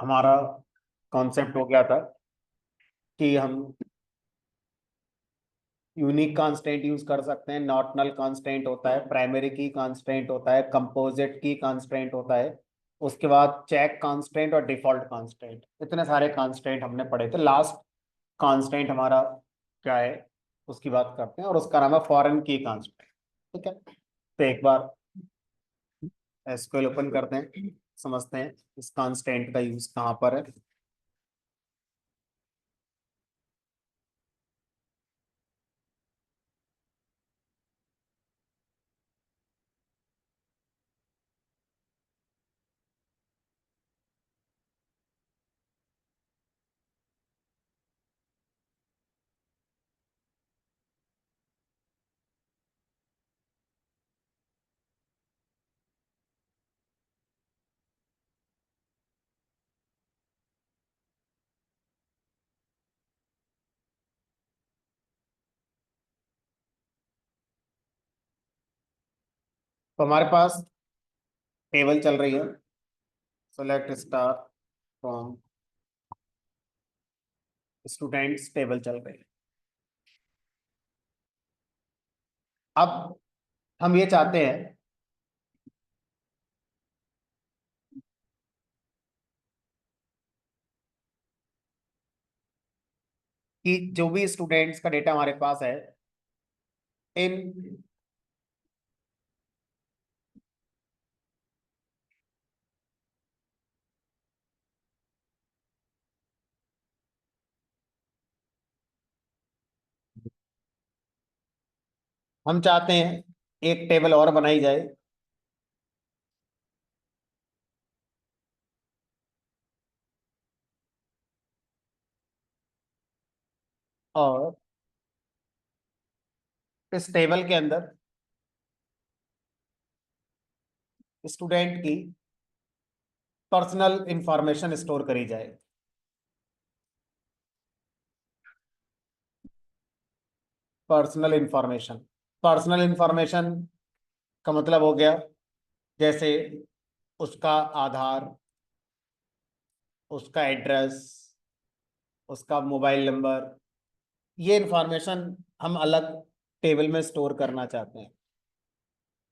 हमारा कॉन्सेप्ट हो गया था कि हम यूनिक कांस्टेंट यूज कर सकते हैं, नॉर्टनल कांस्टेंट होता है, प्राइमरी की कांस्टेंट होता है, कंपोजिट की कांस्टेंट होता है, उसके बाद चेक कांस्टेंट और डिफॉल्ट कांस्टेंट। इतने सारे कांस्टेंट हमने पढ़े थे। लास्ट कांस्टेंट हमारा क्या है उसकी बात करते हैं, और उसका नाम है फॉरेन की कांस्टेंट। ठीक है, तो एक बार एसक्यूएल ओपन करते हैं, समझते हैं इस कांस्टेंट का यूज कहाँ पर है। तो हमारे पास टेबल चल रही है, select star from students, table चल रही है। अब हम ये चाहते हैं कि जो भी स्टूडेंट्स का डेटा हमारे पास है, इन हम चाहते हैं एक टेबल और बनाई जाए, और इस टेबल के अंदर स्टूडेंट की पर्सनल इंफॉर्मेशन स्टोर करी जाए। पर्सनल इंफॉर्मेशन, पर्सनल इंफॉर्मेशन का मतलब हो गया जैसे उसका आधार, उसका एड्रेस, उसका मोबाइल नंबर, ये इंफॉर्मेशन हम अलग टेबल में स्टोर करना चाहते हैं।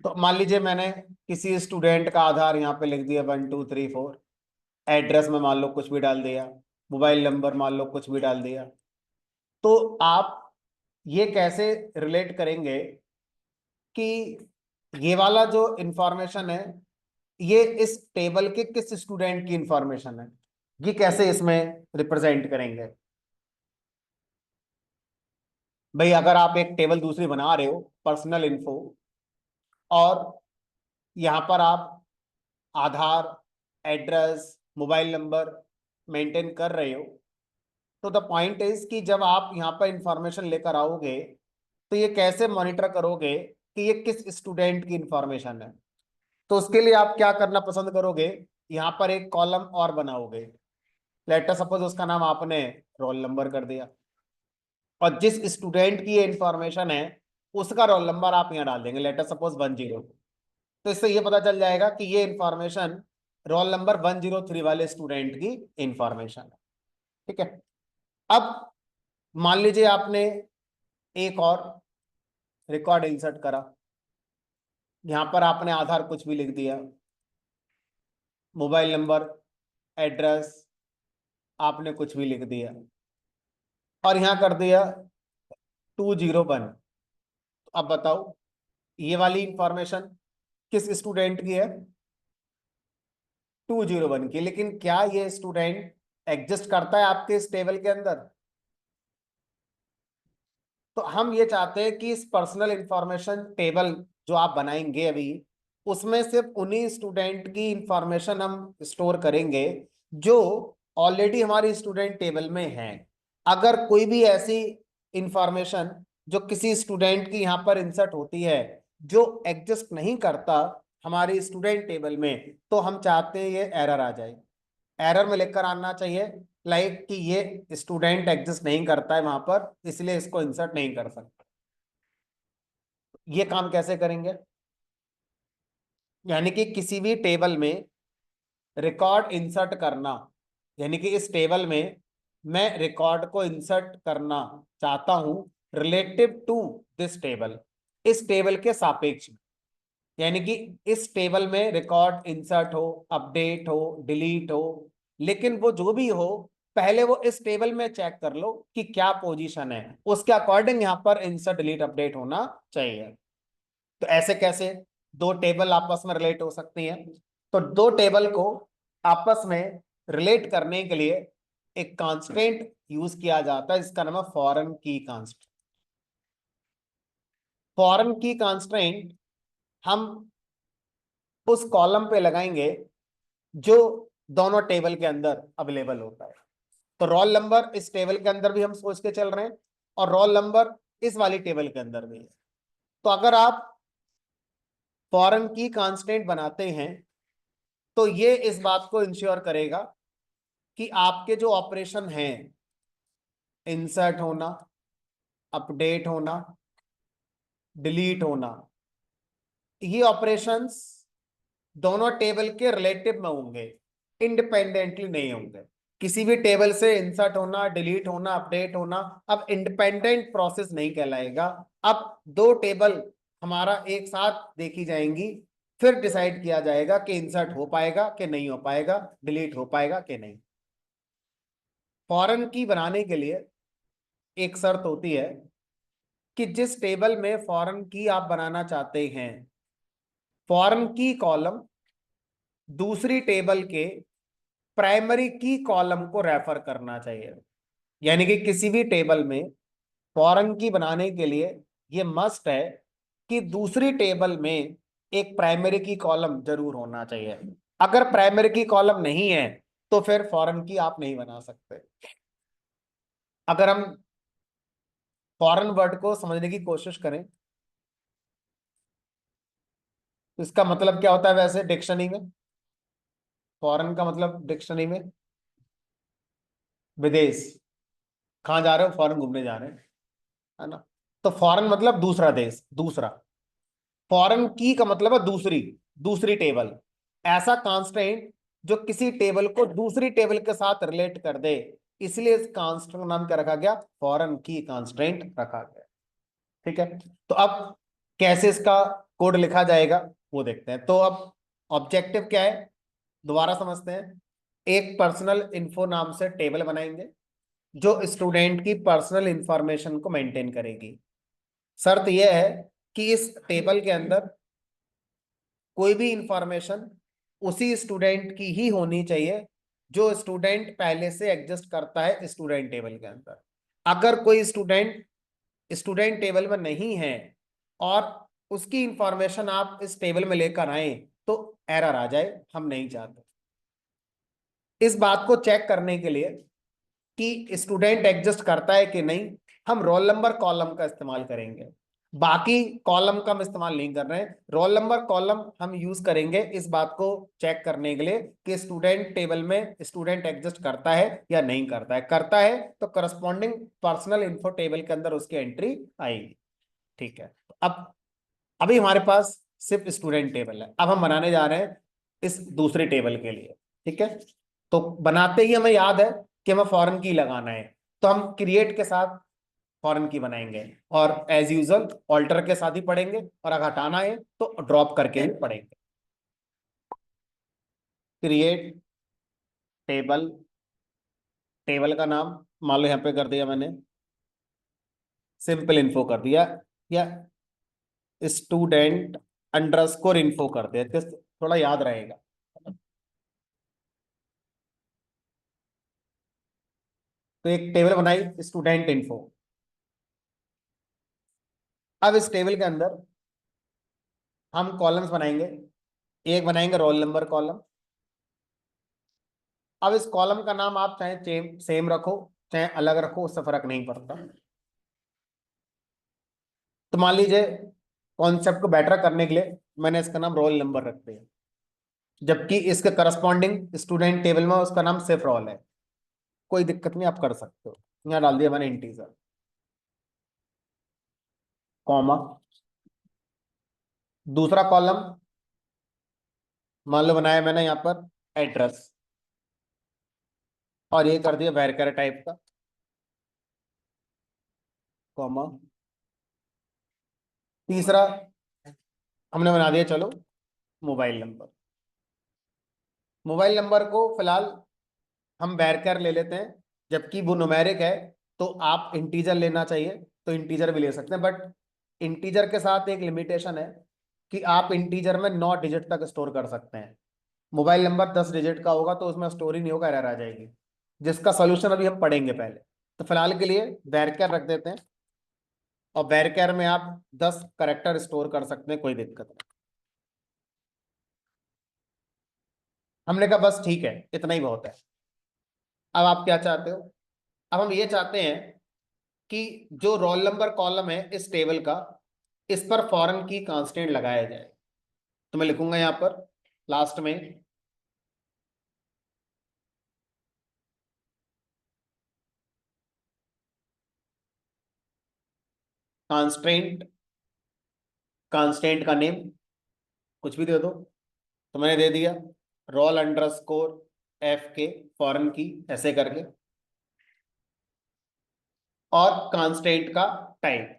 तो मान लीजिए मैंने किसी स्टूडेंट का आधार यहाँ पे लिख दिया 1234, एड्रेस में मान लो कुछ भी डाल दिया, मोबाइल नंबर मान लो कुछ भी डाल दिया। तो आप ये कैसे रिलेट करेंगे कि ये वाला जो इंफॉर्मेशन है ये इस टेबल के किस स्टूडेंट की इंफॉर्मेशन है, ये कैसे इसमें रिप्रेजेंट करेंगे। भाई अगर आप एक टेबल दूसरी बना रहे हो, पर्सनल इन्फो, और यहाँ पर आप आधार, एड्रेस, मोबाइल नंबर मेंटेन कर रहे हो, तो द पॉइंट इज कि जब आप यहाँ पर इंफॉर्मेशन लेकर आओगे तो ये कैसे मॉनिटर करोगे कि ये किस स्टूडेंट की इंफॉर्मेशन है। तो उसके लिए आप क्या करना पसंद करोगे, यहाँ पर एक कॉलम और बनाओगे। लेटर सपोज उसका नाम आपने रोल नंबर कर दिया, और जिस स्टूडेंट की ये इंफॉर्मेशन है उसका रोल नंबर आप यहाँ डाल देंगे, लेटर सपोज 10। तो इससे ये पता चल जाएगा कि ये इंफॉर्मेशन रोल नंबर 103 वाले स्टूडेंट की इंफॉर्मेशन है। ठीक है, अब मान लीजिए आपने एक और रिकॉर्ड इंसर्ट करा, यहां पर आपने आधार कुछ भी लिख दिया, मोबाइल नंबर, एड्रेस आपने कुछ भी लिख दिया, और यहां कर दिया 201। अब बताओ ये वाली इंफॉर्मेशन किस स्टूडेंट की है, 201 की। लेकिन क्या ये स्टूडेंट एग्जिस्ट करता है आपके इस टेबल के अंदर? तो हम ये चाहते हैं कि इस पर्सनल इंफॉर्मेशन टेबल जो आप बनाएंगे अभी, उसमें सिर्फ उन्हीं स्टूडेंट की इंफॉर्मेशन हम स्टोर करेंगे जो ऑलरेडी हमारी स्टूडेंट टेबल में है। अगर कोई भी ऐसी इंफॉर्मेशन जो किसी स्टूडेंट की यहाँ पर इंसर्ट होती है जो एग्जिस्ट नहीं करता हमारी स्टूडेंट टेबल में, तो हम चाहते हैं ये एरर आ जाए। एरर में लेकर आना चाहिए लाइक कि ये स्टूडेंट एग्जिस्ट नहीं करता है वहां पर, इसलिए इसको इंसर्ट नहीं कर सकते। ये काम कैसे करेंगे, यानी कि किसी भी टेबल में रिकॉर्ड इंसर्ट करना, यानी कि इस टेबल में मैं रिकॉर्ड को इंसर्ट करना चाहता हूं रिलेटिव टू दिस टेबल, इस टेबल के सापेक्ष में। यानी कि इस टेबल में रिकॉर्ड इंसर्ट हो, अपडेट हो, डिलीट हो, लेकिन वो जो भी हो पहले वो इस टेबल में चेक कर लो कि क्या पोजीशन है, उसके अकॉर्डिंग यहां पर इंसर्ट डिलीट अपडेट होना चाहिए। तो ऐसे कैसे दो टेबल आपस में रिलेट हो सकती हैं? तो दो टेबल को आपस में रिलेट करने के लिए एक कांस्टेंट यूज किया जाता है जिसका नाम है फॉरेन की कांस्टेंट। फॉरेन की कांस्टेंट हम उस कॉलम पे लगाएंगे जो दोनों टेबल के अंदर अवेलेबल होता है। तो रोल नंबर इस टेबल के अंदर भी हम सोच के चल रहे हैं और रोल नंबर इस वाली टेबल के अंदर भी है। तो अगर आप फॉरेन की कांस्टेंट बनाते हैं तो ये इस बात को इंश्योर करेगा कि आपके जो ऑपरेशन हैं, इंसर्ट होना, अपडेट होना, डिलीट होना, ये ऑपरेशंस दोनों टेबल के रिलेटिव में होंगे, इंडिपेंडेंटली नहीं होंगे। किसी भी टेबल से इंसर्ट होना, डिलीट होना, अपडेट होना अब इंडिपेंडेंट प्रोसेस नहीं कहलाएगा। अब दो टेबल हमारा एक साथ देखी जाएंगी, फिर डिसाइड किया जाएगा कि इंसर्ट हो पाएगा कि नहीं हो पाएगा, डिलीट हो पाएगा कि नहीं। फॉरेन की बनाने के लिए एक शर्त होती है कि जिस टेबल में फॉरेन की आप बनाना चाहते हैं, फॉरेन की कॉलम दूसरी टेबल के प्राइमरी की कॉलम को रेफर करना चाहिए। यानी कि किसी भी टेबल में फॉरेन की बनाने के लिए ये मस्ट है कि दूसरी टेबल में एक प्राइमरी की कॉलम जरूर होना चाहिए। अगर प्राइमरी की कॉलम नहीं है तो फिर फॉरेन की आप नहीं बना सकते। अगर हम फॉरेन वर्ड को समझने की कोशिश करें तो इसका मतलब क्या होता है वैसे डिक्शनरी में? फॉरेन का मतलब डिक्शनरी में विदेश। कहाँ जा रहे हो? फॉरेन घूमने जा रहे हैं, है ना? तो फॉरेन मतलब दूसरा देश, दूसरा। फॉरेन की का मतलब है दूसरी, दूसरी टेबल। ऐसा कांस्टेंट जो किसी टेबल को दूसरी टेबल के साथ रिलेट कर दे, इसलिए इस कांस्टेंट का नाम क्या रखा गया? फॉरेन की कांस्टेंट रखा गया। ठीक है, तो अब कैसे इसका कोड लिखा जाएगा वो देखते हैं। तो अब ऑब्जेक्टिव क्या है दोबारा समझते हैं। एक पर्सनल इन्फो नाम से टेबल बनाएंगे जो स्टूडेंट की पर्सनल इंफॉर्मेशन को मेंटेन करेगी। शर्त यह है कि इस टेबल के अंदर कोई भी इंफॉर्मेशन उसी स्टूडेंट की ही होनी चाहिए जो स्टूडेंट पहले से एग्जिस्ट करता है स्टूडेंट टेबल के अंदर। अगर कोई स्टूडेंट स्टूडेंट टेबल में नहीं है और उसकी इंफॉर्मेशन आप इस टेबल में लेकर आए तो एरर आ जाए, हम नहीं चाहते। इस बात को चेक करने के लिए कि स्टूडेंट एग्जिस्ट करता है कि नहीं, हम रोल नंबर कॉलम का इस्तेमाल करेंगे। बाकी कॉलम का हम इस्तेमाल नहीं कर रहे हैं, रोल नंबर कॉलम हम यूज करेंगे इस बात को चेक करने के लिए कि स्टूडेंट टेबल में स्टूडेंट एग्जिस्ट करता है या नहीं करता है। करता है तो करस्पॉन्डिंग पर्सनल इन्फो टेबल के अंदर उसकी एंट्री आएगी। ठीक है, अब अभी हमारे पास सिर्फ स्टूडेंट टेबल है, अब हम बनाने जा रहे हैं इस दूसरे टेबल के लिए। ठीक है, तो बनाते ही हमें याद है कि हमें फॉरेन की लगाना है, तो हम क्रिएट के साथ फॉरेन की बनाएंगे और एज यूजल ऑल्टर के साथ ही पढ़ेंगे, और अगर हटाना है तो ड्रॉप करके ही पढ़ेंगे। क्रिएट टेबल, टेबल का नाम मान लो यहाँ पे कर दिया मैंने सिंपल इन्फो कर दिया, या स्टूडेंट अंडरस्कोर इन्फो कर दिया तो थोड़ा याद रहेगा। तो एक टेबल बनाई स्टूडेंट इन्फो। अब इस टेबल के अंदर हम कॉलम्स बनाएंगे, एक बनाएंगे रोल नंबर कॉलम। अब इस कॉलम का नाम आप चाहे सेम रखो चाहे अलग रखो, उससे फर्क नहीं पड़ता। तो मान लीजिए कॉन्सेप्ट को बेटर करने के लिए मैंने इसका नाम रोल नंबर रख दिया, जबकि इसके करस्पॉन्डिंग स्टूडेंट टेबल में उसका नाम सिर्फ रोल है। कोई दिक्कत नहीं, आप कर सकते हो। यहाँ डाल दिया मैंने इंटीजर, कॉमा, दूसरा कॉलम मान लो बनाया मैंने यहाँ पर एड्रेस। और ये कर दिया वेरकर टाइप का, कॉमा। तीसरा हमने बना दिया, चलो, मोबाइल नंबर। मोबाइल नंबर को फिलहाल हम वेरकर ले लेते हैं, जबकि वो न्यूमेरिक है, तो आप इंटीजर लेना चाहिए तो इंटीजर भी ले सकते हैं, बट इंटीजर के साथ एक लिमिटेशन है कि आप इंटीजर में 9 डिजिट तक स्टोर कर सकते हैं। मोबाइल नंबर 10 डिजिट का होगा तो उसमें स्टोर ही नहीं होगा, एरर आ जाएगी, जिसका सोल्यूशन अभी हम पढ़ेंगे पहले। तो फिलहाल के लिए वेरकर रख देते हैं, और वेरकर में आप 10 करेक्टर स्टोर कर सकते हैं, कोई दिक्कत नहीं। हमने कहा बस ठीक है, इतना ही बहुत है। अब आप क्या चाहते हो? अब हम ये चाहते हैं कि जो रोल नंबर कॉलम है इस टेबल का, इस पर फॉरेन की कांस्टेंट लगाया जाए। तो मैं लिखूंगा यहां पर लास्ट में, कांस्टेंट, कांस्टेंट का नेम कुछ भी दे दो। तो मैंने दे दिया रोल अंडरस्कोर एफ के, फॉरेन की, ऐसे करके, और कांस्टेंट का टाइप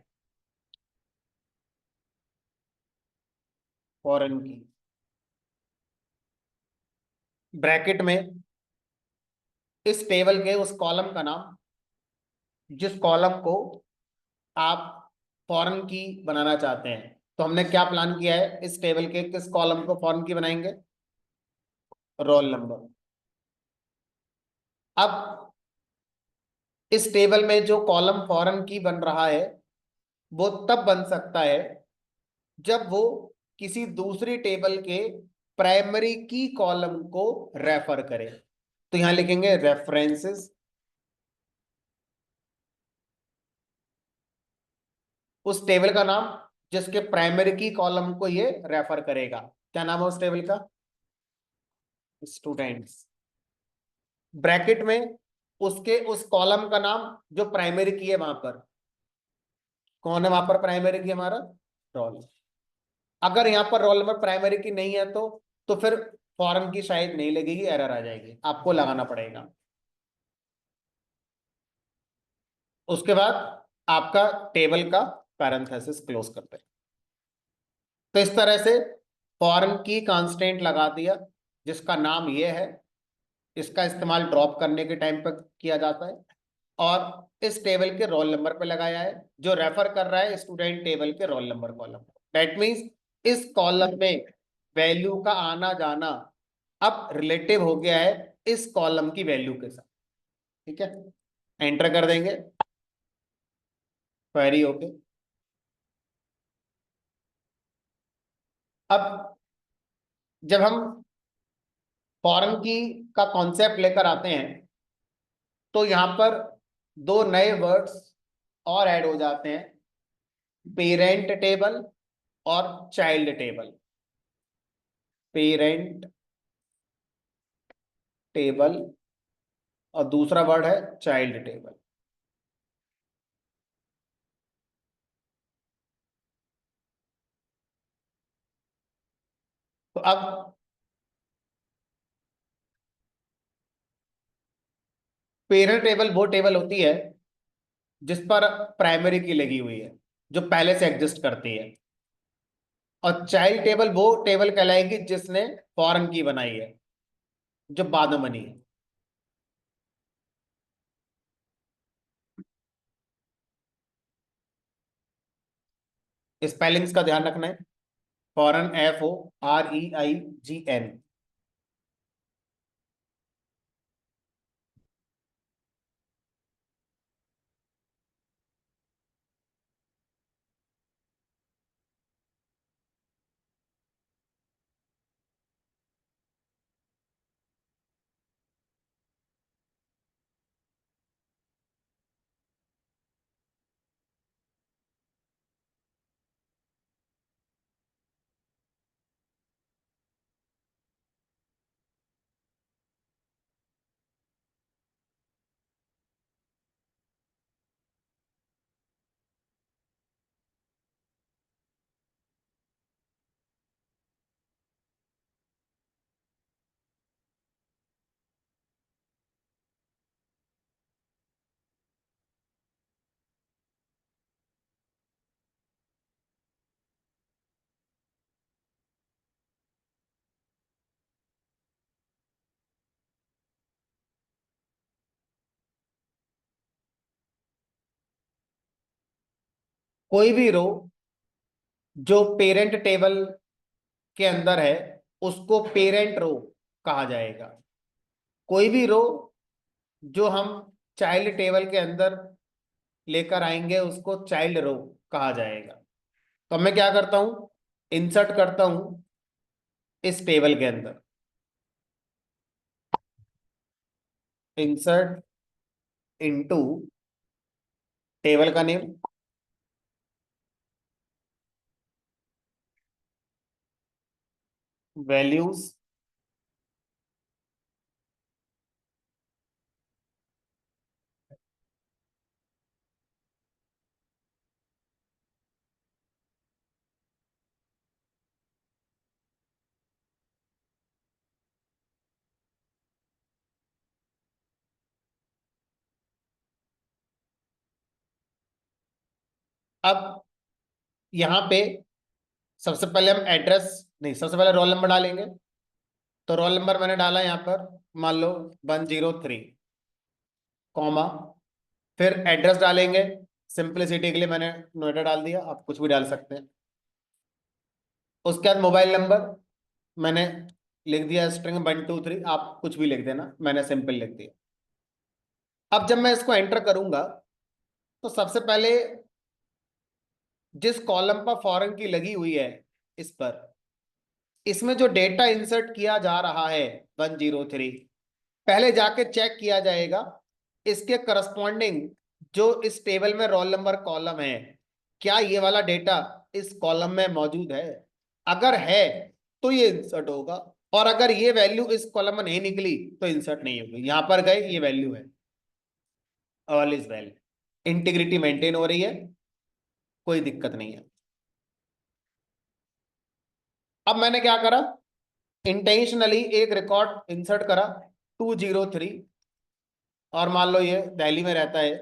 फॉरेन की, ब्रैकेट में इस टेबल के उस कॉलम का नाम जिस कॉलम को आप फॉरेन की बनाना चाहते हैं। तो हमने क्या प्लान किया है, इस टेबल के किस कॉलम को फॉरेन की बनाएंगे? Roll number. अब इस टेबल में जो कॉलम फॉरेन की बन रहा है वो तब बन सकता है जब वो किसी दूसरी टेबल के प्राइमरी की कॉलम को रेफर करे। तो यहां लिखेंगे रेफरेंसेस, उस टेबल का नाम जिसके प्राइमरी की कॉलम को ये रेफर करेगा। क्या नाम है उस टेबल का? स्टूडेंट्स। ब्रैकेट में उसके उस कॉलम का नाम जो प्राइमरी की है वहां पर, कौन है वहां पर प्राइमरी की? हमारा रोल। अगर यहाँ पर रोल नंबर प्राइमरी की नहीं है तो फिर फॉरेन की शायद नहीं लगेगी, एरर आ जाएगी, आपको लगाना पड़ेगा। उसके बाद आपका टेबल का पैरेंथेसिस क्लोज करते हैं। तो इस तरह से फॉरेन की कांस्टेंट लगा दिया जिसका नाम ये है। इसका इस्तेमाल ड्रॉप करने के टाइम पर किया जाता है, और इस टेबल के रोल नंबर पे लगाया है जो रेफर कर रहा है स्टूडेंट टेबल के roll number column. That means इस कॉलम में वैल्यू का आना जाना अब रिलेटिव हो गया है इस कॉलम की वैल्यू के साथ। ठीक है, एंटर कर देंगे, क्वेरी ओके। अब जब हम फॉरेन की का कॉन्सेप्ट लेकर आते हैं तो यहां पर दो नए वर्ड्स और ऐड हो जाते हैं, पेरेंट टेबल और चाइल्ड टेबल। पेरेंट टेबल और दूसरा वर्ड है चाइल्ड टेबल। तो अब पेरेंट टेबल वो टेबल होती है जिस पर प्राइमरी की लगी हुई है, जो पहले से एग्जिस्ट करती है, और चाइल्ड टेबल वो टेबल कहलाएगी जिसने फॉरेन की बनाई है, जो बाद में बनी है। स्पेलिंग्स का ध्यान रखना है, फॉरेन FOREIGN। कोई भी रो जो पेरेंट टेबल के अंदर है उसको पेरेंट रो कहा जाएगा। कोई भी रो जो हम चाइल्ड टेबल के अंदर लेकर आएंगे उसको चाइल्ड रो कहा जाएगा। तो मैं क्या करता हूं, इंसर्ट करता हूं इस टेबल के अंदर, इंसर्ट इनटू टेबल का नेम, वैल्यूज, अब यहाँ पे सबसे पहले हम एड्रेस, नहीं सबसे पहले रोल नंबर डालेंगे। तो रोल नंबर मैंने डाला यहाँ पर, मान लो 103, कॉमा, फिर एड्रेस डालेंगे। सिंपलिसिटी के लिए मैंने नोएडा डाल दिया, आप कुछ भी डाल सकते हैं। उसके बाद मोबाइल नंबर मैंने लिख दिया स्ट्रिंग 123, आप कुछ भी लिख देना, मैंने सिंपल लिख दिया। अब जब मैं इसको एंटर करूंगा तो सबसे पहले जिस कॉलम पर फॉरेन की लगी हुई है इस पर, इसमें जो डेटा इंसर्ट किया जा रहा है 103, पहले जाके चेक किया जाएगा इसके करस्पॉन्डिंग जो इस टेबल में रोल नंबर कॉलम है, क्या ये वाला डेटा इस कॉलम में मौजूद है। अगर है तो ये इंसर्ट होगा, और अगर ये वैल्यू इस कॉलम में नहीं निकली तो इंसर्ट नहीं होगी। यहां पर गए, ये वैल्यू है, all is well, integrity maintain हो रही है, कोई दिक्कत नहीं है। अब मैंने क्या करा, इंटेंशनली एक रिकॉर्ड इंसर्ट करा 203, और मान लो ये दिल्ली में रहता है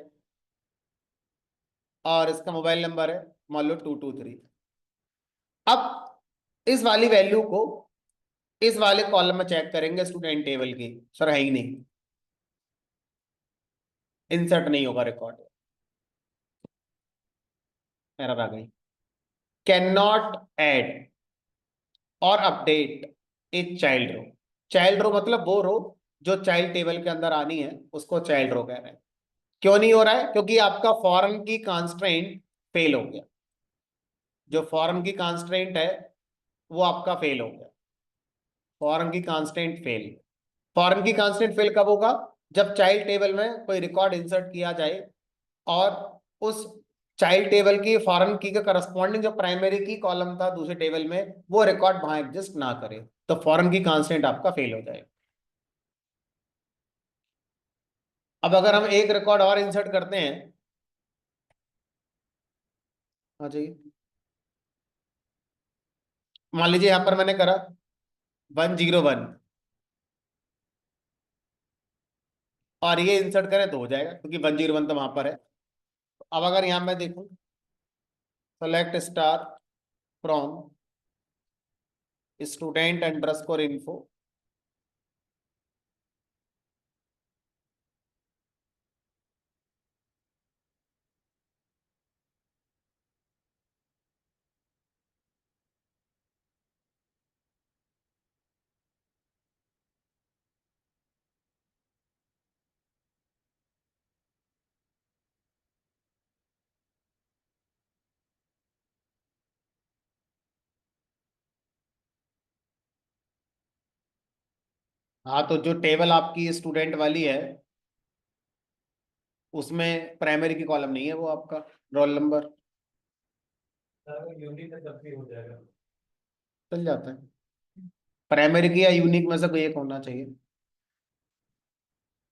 और इसका मोबाइल नंबर है मान लो 223। अब इस वाली वैल्यू को इस वाले कॉलम में चेक करेंगे स्टूडेंट टेबल की, सर है ही नहीं, इंसर्ट नहीं होगा रिकॉर्ड, एरर आ गई। Can not add or update a child row. Child row मतलब वो रो जो चाइल्ड टेबल के अंदर आनी है उसको चाइल्ड रो कह रहे हैं। क्यों नहीं हो रहा है, क्योंकि आपका फॉरेन की कॉन्स्ट्रेंट फेल हो गया। जो फॉरेन की कॉन्स्ट्रेंट है वो आपका फेल हो गया, फॉरेन की कॉन्स्टेंट फेल। फॉरेन की कॉन्स्टेंट फेल कब होगा, जब चाइल्ड टेबल में कोई रिकॉर्ड इंसर्ट किया जाए और उस चाइल्ड टेबल की फॉरेन की का करस्पॉन्डिंग जो प्राइमरी की कॉलम था दूसरे टेबल में वो रिकॉर्ड वहां एग्जिस्ट ना करे, तो फॉरेन की कॉन्स्टेंट आपका फेल हो जाएगा। अब अगर हम एक रिकॉर्ड और इंसर्ट करते हैं, हाँ जी, मान लीजिए यहां पर मैंने करा 101, और ये इंसर्ट करें तो हो जाएगा क्योंकि 101 तो वहां पर है। अब अगर यहां मैं देखूं, select star from student underscore info, हाँ तो जो टेबल आपकी स्टूडेंट वाली है उसमें प्राइमरी की कॉलम नहीं है, वो आपका रोल नंबर यूनिक है तब भी हो जाएगा, चल जाता है। प्राइमरी की या यूनिक में से कोई एक होना चाहिए।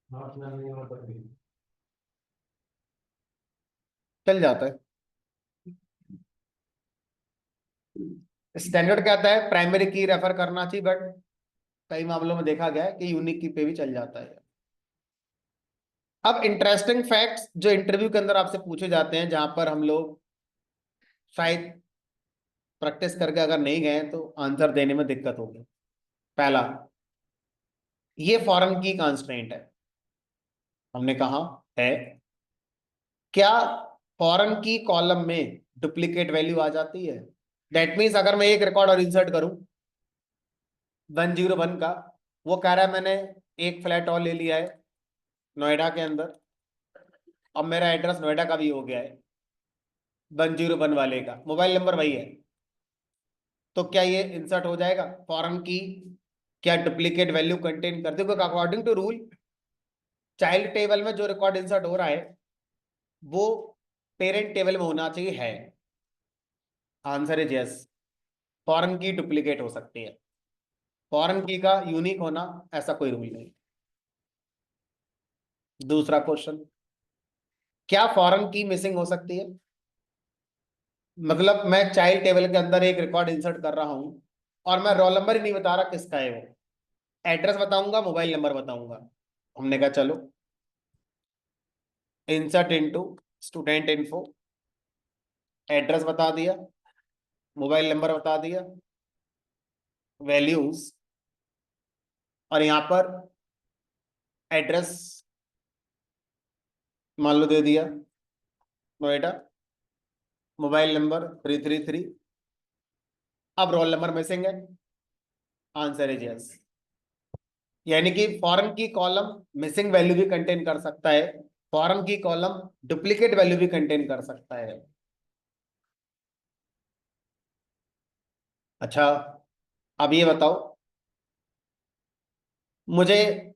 हाँ, इतना नहीं होगा तब भी चल जाता है। स्टैंडर्ड कहता है प्राइमरी की रेफर करना चाहिए, बट कई मामलों में देखा गया है कि यूनिक की पे भी चल जाता है। अब इंटरेस्टिंग फैक्ट्स जो इंटरव्यू के अंदर आपसे पूछे जाते हैं, जहां पर हम लोग शायद प्रैक्टिस करके अगर नहीं गए तो आंसर देने में दिक्कत होगी। पहला, ये फॉरेन की कंस्ट्रेंट है, हमने कहा है, क्या फॉरेन की कॉलम में डुप्लीकेट वैल्यू आ जाती है। दैट मीन्स अगर मैं एक रिकॉर्ड और इंसर्ट करूं 101 का, वो कह रहा है मैंने एक फ्लैट और ले लिया है नोएडा के अंदर, अब मेरा एड्रेस नोएडा का भी हो गया है 101 वाले का, मोबाइल नंबर वही है, तो क्या ये इंसर्ट हो जाएगा? फॉरेन की क्या डुप्लीकेट वैल्यू कंटेन करते हो? According to rule child table में जो रिकॉर्ड इंसर्ट हो रहा है वो पेरेंट टेबल में होना चाहिए, है। Answer is yes. फॉरेन की डुप्लीकेट हो सकती है, फॉरेन की का यूनिक होना ऐसा कोई रूल नहीं। दूसरा क्वेश्चन, क्या फॉरेन की मिसिंग हो सकती है? मतलब मैं चाइल्ड टेबल के अंदर एक रिकॉर्ड इंसर्ट कर रहा हूं और मैं रोल नंबर ही नहीं बता रहा किसका है वो, एड्रेस बताऊंगा, मोबाइल नंबर बताऊंगा। हमने कहा चलो insert into student info, address बता दिया, मोबाइल नंबर बता दिया, वैल्यूज, और यहां पर एड्रेस मान लो दे दिया नोएडा, मोबाइल नंबर 333, अब रोल नंबर मिसिंग है। Answer is yes. यानी कि फॉरेन की कॉलम मिसिंग वैल्यू भी कंटेन कर सकता है, फॉरेन की कॉलम डुप्लीकेट वैल्यू भी कंटेन कर सकता है। अच्छा, अब ये बताओ, मुझे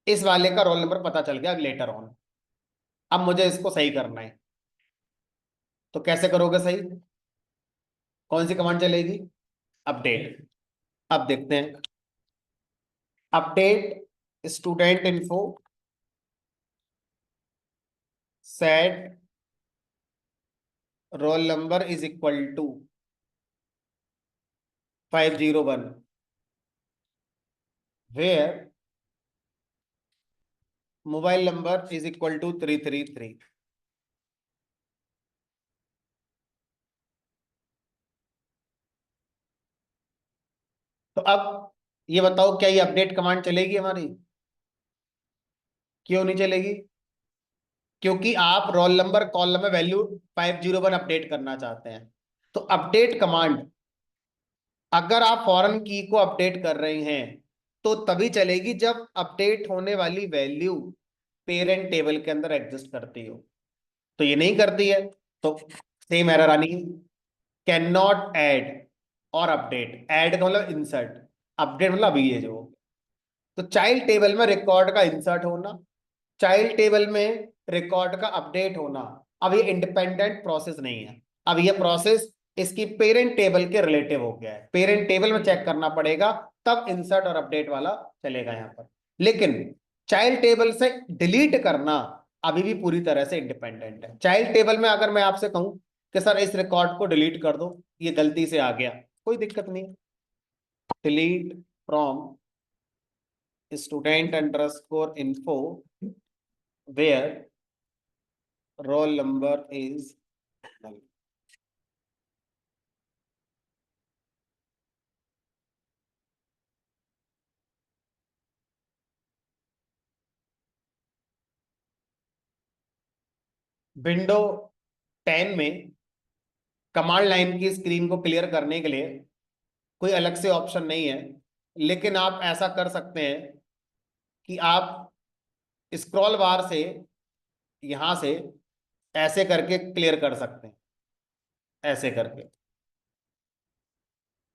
इस वाले का रोल नंबर पता चल गया लेटर ऑन, अब मुझे इसको सही करना है, तो कैसे करोगे सही? कौन सी कमांड चलेगी? अपडेट। अब देखते हैं, update student info set roll number is equal to 501 where mobile number is equal to 333। तो अब ये बताओ, क्या ये अपडेट कमांड चलेगी हमारी? क्यों नहीं चलेगी? क्योंकि आप रोल नंबर कॉलम में वैल्यू 501 अपडेट करना चाहते हैं। तो अपडेट कमांड अगर आप फॉरेन की को अपडेट कर रहे हैं तो तभी चलेगी जब अपडेट होने वाली वैल्यू पेरेंट टेबल के अंदर एग्जिस्ट करती हो। तो ये नहीं करती है तो सेम एरर आनी है। Can not add or update, add का मतलब इंसर्ट, अपडेट मतलब अभी ये जो, तो चाइल्ड टेबल में रिकॉर्ड का इंसर्ट होना, चाइल्ड टेबल में रिकॉर्ड का अपडेट होना, अब ये इंडिपेंडेंट प्रोसेस नहीं है। अब ये प्रोसेस इसकी पेरेंट टेबल के रिलेटिव हो गया है, पेरेंट टेबल में चेक करना पड़ेगा तब इंसर्ट और अपडेट वाला चलेगा यहां पर। लेकिन चाइल्ड टेबल से डिलीट करना अभी भी पूरी तरह से इंडिपेंडेंट है। चाइल्ड टेबल में अगर मैं आपसे कहूं कि सर इस रिकॉर्ड को डिलीट कर दो, ये गलती से आ गया, कोई दिक्कत नहीं, delete from student underscore info where roll number is null। Window 10 में कमांड लाइन की स्क्रीन को क्लियर करने के लिए कोई अलग से ऑप्शन नहीं है, लेकिन आप ऐसा कर सकते हैं कि आप स्क्रॉल बार से यहां से ऐसे करके क्लियर कर सकते हैं, ऐसे करके,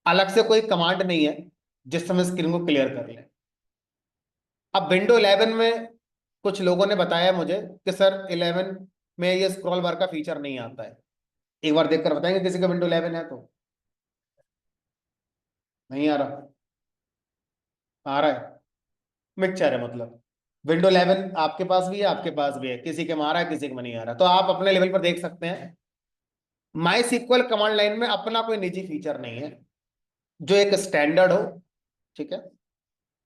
अलग से कोई कमांड नहीं है जिस समय स्क्रीन को क्लियर कर ले। अब विंडो 11 में कुछ लोगों ने बताया मुझे कि सर 11 में ये स्क्रॉल बार का फीचर नहीं आता है। एक बार देखकर बताएंगे किसी का विंडो 11 है तो? नहीं आ रहा? आ रहा है, मिक्सचर है मतलब। विंडो 11 आपके पास भी है, आपके पास भी है, किसी के में आ रहा है, किसी के में नहीं आ रहा, तो आप अपने लेवल पर देख सकते हैं। माई सीक्वल कमांड लाइन में अपना कोई निजी फीचर नहीं है जो एक स्टैंडर्ड हो, ठीक है?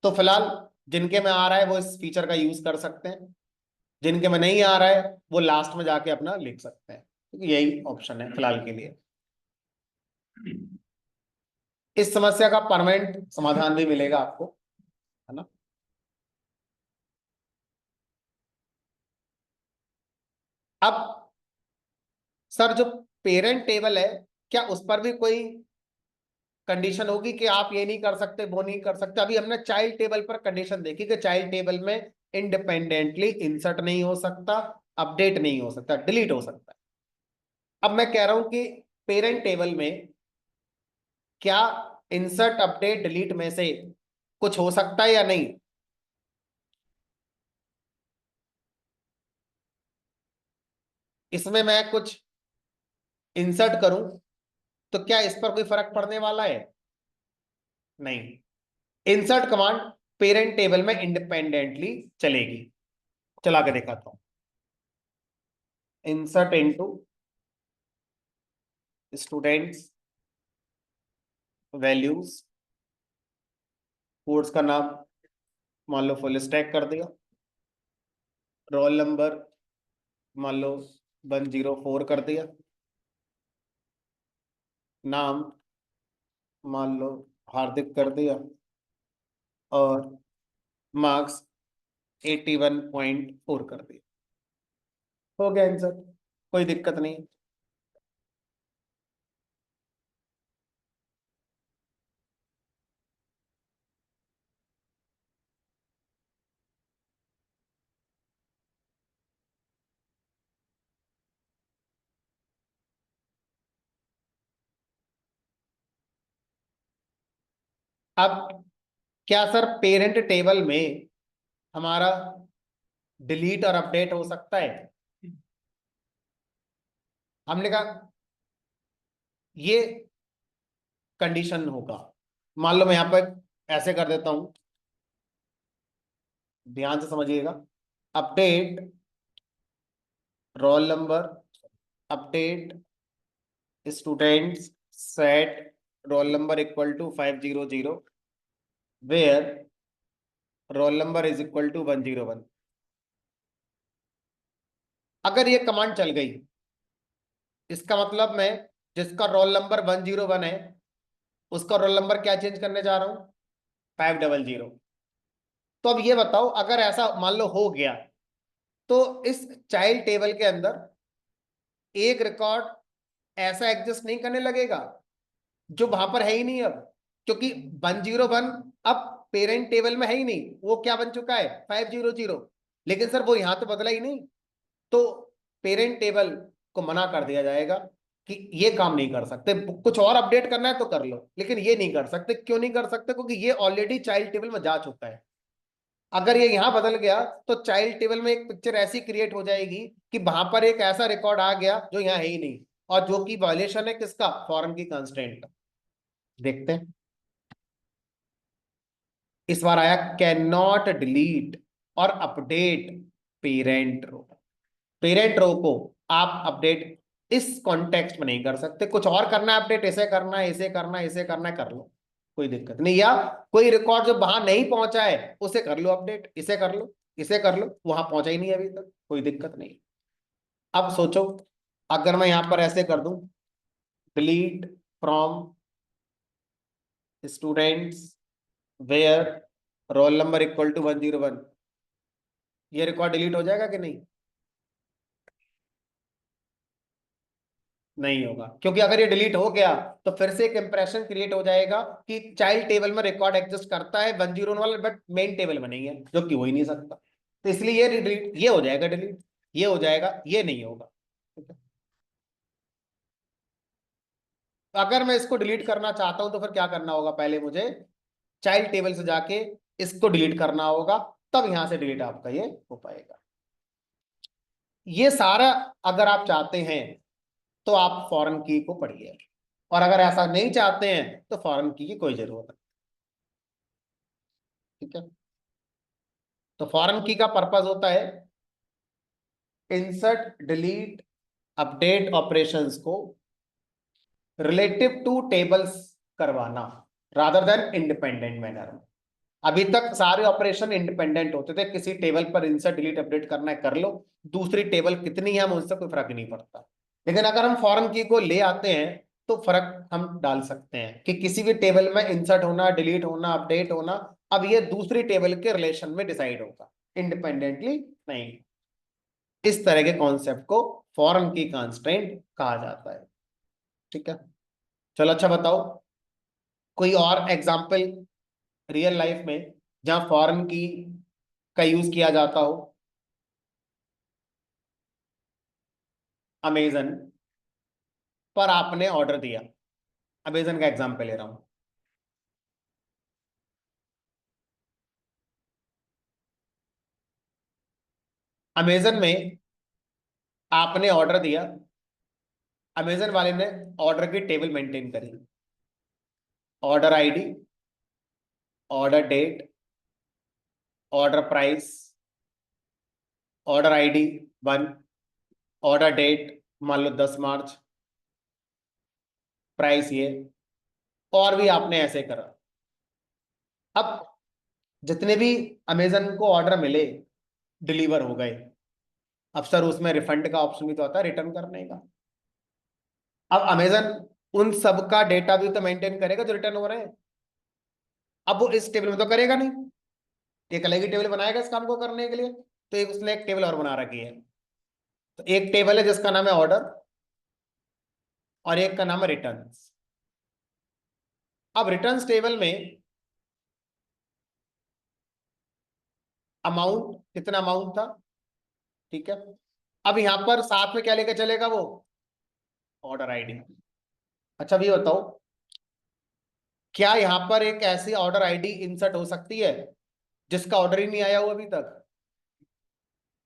तो फिलहाल जिनके में आ रहा है वो इस फीचर का यूज कर सकते हैं, जिनके में नहीं आ रहा है वो लास्ट में जाके अपना लिख सकते हैं। यही ऑप्शन है फिलहाल के लिए। इस समस्या का परमानेंट समाधान भी मिलेगा आपको, है ना? अब सर जो पेरेंट टेबल है, क्या उस पर भी कोई कंडीशन होगी कि आप ये नहीं कर सकते वो नहीं कर सकते? अभी हमने चाइल्ड टेबल पर कंडीशन देखी कि चाइल्ड टेबल में इंडिपेंडेंटली इंसर्ट नहीं हो सकता, अपडेट नहीं हो सकता, डिलीट हो सकता है। अब मैं कह रहा हूं कि पेरेंट टेबल में क्या इंसर्ट अपडेट डिलीट में से कुछ हो सकता है या नहीं? इसमें मैं कुछ इंसर्ट करूं तो क्या इस पर कोई फर्क पड़ने वाला है? नहीं। इंसर्ट कमांड पेरेंट टेबल में इंडिपेंडेंटली चलेगी। चला के दिखाता हूं। Insert into students values, course का नाम मान लो फुल स्टैक कर दिया, रोल नंबर मान लो 104 कर दिया, नाम मान लो हार्दिक कर दिया, और मार्क्स 81.4 कर दिया। हो गया आंसर, कोई दिक्कत नहीं। अब क्या सर पेरेंट टेबल में हमारा डिलीट और अपडेट हो सकता है? हमने कहा ये कंडीशन होगा। मान लो मैं यहां पर ऐसे कर देता हूं, ध्यान से समझिएगा। Update roll number, update students, set roll number equal to 500, where roll number is equal to 101। अगर ये कमांड चल गई, इसका मतलब मैं जिसका रोल नंबर 101 है उसका रोल नंबर क्या चेंज करने जा रहा हूं? 500। तो अब ये बताओ, अगर ऐसा मान लो हो गया तो इस चाइल्ड टेबल के अंदर एक रिकॉर्ड ऐसा एग्जिस्ट नहीं करने लगेगा जो वहां पर है ही नहीं अब, क्योंकि 101 अब पेरेंट टेबल में है ही नहीं, वो क्या बन चुका है? 500। लेकिन सर वो यहां तो बदला ही नहीं, तो पेरेंट टेबल को मना कर दिया जाएगा कि ये काम नहीं कर सकते। कुछ और अपडेट करना है तो कर लो, लेकिन ये नहीं कर सकते। क्यों नहीं कर सकते? क्योंकि ये ऑलरेडी चाइल्ड टेबल में जा चुका है। अगर ये यहां बदल गया तो चाइल्ड टेबल में एक पिक्चर ऐसी क्रिएट हो जाएगी कि वहां पर एक ऐसा रिकॉर्ड आ गया जो यहाँ है ही नहीं, और जो कि वायलेशन है किसका? फॉरेन की कंस्ट्रेंट का। देखते हैं। इस बार आया कैन नॉट डिलीट और अपडेट पेरेंट रो। पेरेंट रो को आप अपडेट इस कॉन्टेक्स्ट में नहीं कर सकते। कुछ और करना है अपडेट, इसे करना है, इसे करना है, इसे करना है, कर लो, कोई दिक्कत नहीं। या कोई रिकॉर्ड जो वहां नहीं पहुंचा है उसे कर लो अपडेट, इसे कर लो, इसे कर लो, वहां पहुंचा ही नहीं है अभी तक, कोई दिक्कत नहीं। अब सोचो, अगर मैं यहां पर ऐसे कर दूं, delete from students where roll number equal to 101, ये रिकॉर्ड डिलीट हो जाएगा कि नहीं? नहीं होगा, क्योंकि अगर ये डिलीट हो गया तो फिर से एक इंप्रेशन क्रिएट हो जाएगा कि चाइल्ड टेबल में रिकॉर्ड एग्जिस्ट करता है 101 वाला, बट मेन टेबल में नहीं है, जो कि हो ही नहीं सकता। तो इसलिए ये डिलीट, ये हो जाएगा डिलीट, ये हो जाएगा, ये नहीं होगा। ठीक है? तो अगर मैं इसको डिलीट करना चाहता हूं तो फिर क्या करना होगा? पहले मुझे चाइल्ड टेबल से जाके इसको डिलीट करना होगा, तब यहां से डिलीट आपका ये हो पाएगा। ये सारा अगर आप चाहते हैं तो आप फॉरेन की को पढ़िए, और अगर ऐसा नहीं चाहते हैं तो फॉरेन की कोई जरूरत नहीं। ठीक है? तो फॉरेन की का पर्पस होता है इंसर्ट डिलीट अपडेट ऑपरेशंस को रिलेटिव टू टेबल्स करवाना, रादर देन इंडिपेंडेंट मैनर में। अभी तक सारे ऑपरेशन इंडिपेंडेंट होते थे, किसी टेबल पर इंसर्ट डिलीट अपडेट करना है कर लो, दूसरी टेबल कितनी है मुझसे कोई फर्क नहीं पड़ता। लेकिन अगर हम फॉरेन की को ले आते हैं तो फर्क हम डाल सकते हैं कि किसी भी टेबल में इंसर्ट होना, डिलीट होना, अपडेट होना, अब ये दूसरी टेबल के रिलेशन में डिसाइड होगा, इंडिपेंडेंटली नहीं। इस तरह के कॉन्सेप्ट को फॉरेन की कंस्ट्रेंट कहा जाता है। ठीक है। चलो अच्छा बताओ, कोई और एग्जाम्पल रियल लाइफ में जहां फॉरेन की का यूज किया जाता हो। अमेजन पर आपने ऑर्डर दिया, अमेजन का एग्जाम्पल ले रहा हूं। अमेजन में आपने ऑर्डर दिया, अमेजन वाले ने ऑर्डर की टेबल मेंटेन करी, order ID, order date, order price, order ID 1, order date मान लो 10 मार्च, प्राइस ये, और भी आपने ऐसे करा। अब जितने भी अमेजन को ऑर्डर मिले डिलीवर हो गए। अब सर उसमें रिफंड का ऑप्शन भी तो आता है, रिटर्न करने का। अब अमेजन उन सब का डेटा भी तो मेंटेन करेगा जो रिटर्न हो रहे हैं। अब वो इस टेबल में तो करेगा नहीं, एक अलग ही टेबल बनाएगा इस काम को करने के लिए। तो एक उसने एक टेबल और बना रखी है। तो एक टेबल है जिसका नाम है ऑर्डर, और एक का नाम है रिटर्न। अब रिटर्न टेबल में अमाउंट, कितना अमाउंट था, ठीक है। अब यहां पर साथ में क्या लेकर चलेगा वो, ऑर्डर आईडी। अच्छा भी बताओ, क्या यहां पर एक ऐसी ऑर्डर आईडी इंसर्ट हो सकती है जिसका ऑर्डर ही नहीं आया हो अभी तक?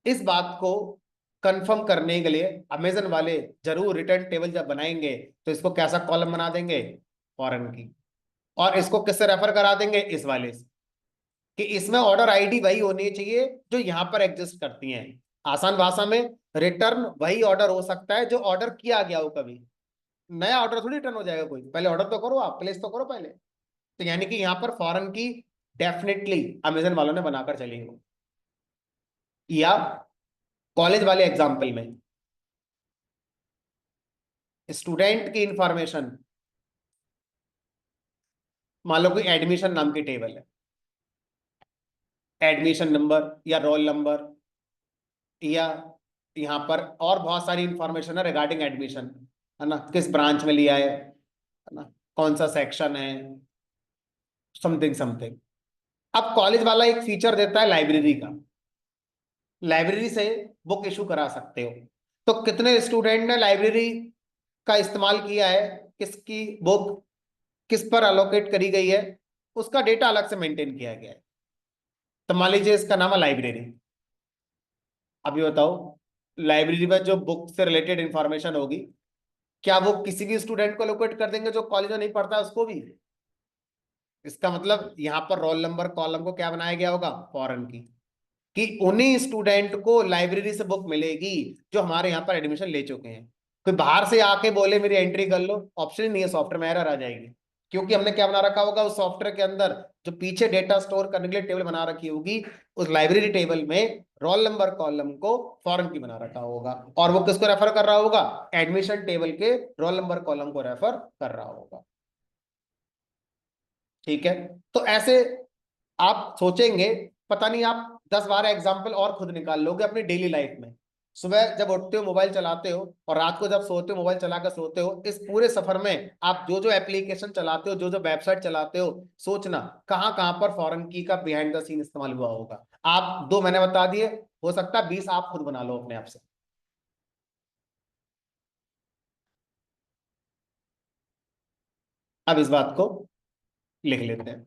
इस बात को कंफर्म करने के लिए अमेजन वाले जरूर रिटर्न टेबल जब बनाएंगे तो इसको कैसा कॉलम बना देंगे, फॉरेन की। और इसको किससे रेफर करा देंगे, इस वाले से, कि इसमें ऑर्डर आईडी वही होनी चाहिए जो यहां पर एग्जिस्ट करती हैं। आसान भाषा में, रिटर्न वही ऑर्डर हो सकता है जो ऑर्डर किया गया हो। कभी नया ऑर्डर थोड़ी रिटर्न हो जाएगा कोई, पहले ऑर्डर तो करो, आप प्लेस तो करो पहले। तो यानी कि यहां पर फॉरेन की डेफिनेटली अमेजन वालों ने बनाकर चली हो। या कॉलेज वाले एग्जाम्पल में स्टूडेंट की इंफॉर्मेशन, मान लो कोई एडमिशन नाम की टेबल है, एडमिशन नंबर या रोल नंबर, या यहाँ पर और बहुत सारी इंफॉर्मेशन है रिगार्डिंग एडमिशन, है ना, किस ब्रांच में लिया है ना, कौन सा सेक्शन है, समथिंग समथिंग। अब कॉलेज वाला एक फीचर देता है लाइब्रेरी का, लाइब्रेरी से बुक इशू करा सकते हो। तो कितने स्टूडेंट ने लाइब्रेरी का इस्तेमाल किया है, किसकी बुक किस पर अलोकेट करी गई है, उसका डेटा अलग से मेंटेन किया गया है। तो मान लीजिए इसका नाम है लाइब्रेरी। अभी बताओ, लाइब्रेरी में जो बुक से रिलेटेड इंफॉर्मेशन होगी, क्या वो किसी भी स्टूडेंट को अलोकेट कर देंगे जो कॉलेज में नहीं पढ़ता है उसको भी? इसका मतलब यहाँ पर रोल नंबर कॉलम को क्या बनाया गया होगा, फॉरेन की, कि उन्हीं स्टूडेंट को लाइब्रेरी से बुक मिलेगी जो हमारे यहाँ पर एडमिशन ले चुके हैं। कोई बाहर से आके बोले मेरी एंट्री कर लो, ऑप्शन ही नहीं है, सॉफ्टवेयर में एरर आ जाएगी। क्योंकि हमने क्या बना रखा होगा उस सॉफ्टवेयर के अंदर, जो पीछे डेटा स्टोर करने के लिए टेबल बना रखी होगी, उस लाइब्रेरी टेबल में रोल नंबर कॉलम को फॉरेन की बना रखा होगा, और वो किसको रेफर कर रहा होगा, एडमिशन टेबल के रोल नंबर कॉलम को रेफर कर रहा होगा। ठीक है। तो ऐसे आप सोचेंगे, पता नहीं आप 10-12 एग्जाम्पल और खुद निकाल लोगे अपनी डेली लाइफ में। सुबह जब उठते हो मोबाइल चलाते हो, और रात को जब सोते हो मोबाइल चलाकर सोते हो, इस पूरे सफर में आप जो जो एप्लीकेशन चलाते हो, जो जो वेबसाइट चलाते हो, सोचना कहाँ कहाँ पर फॉरेन की का बिहाइंड द सीन इस्तेमाल हुआ होगा। आप दो मैंने बता दिए, हो सकता है 20 आप खुद बना लो अपने आप से। अब इस बात को लिख लेते हैं।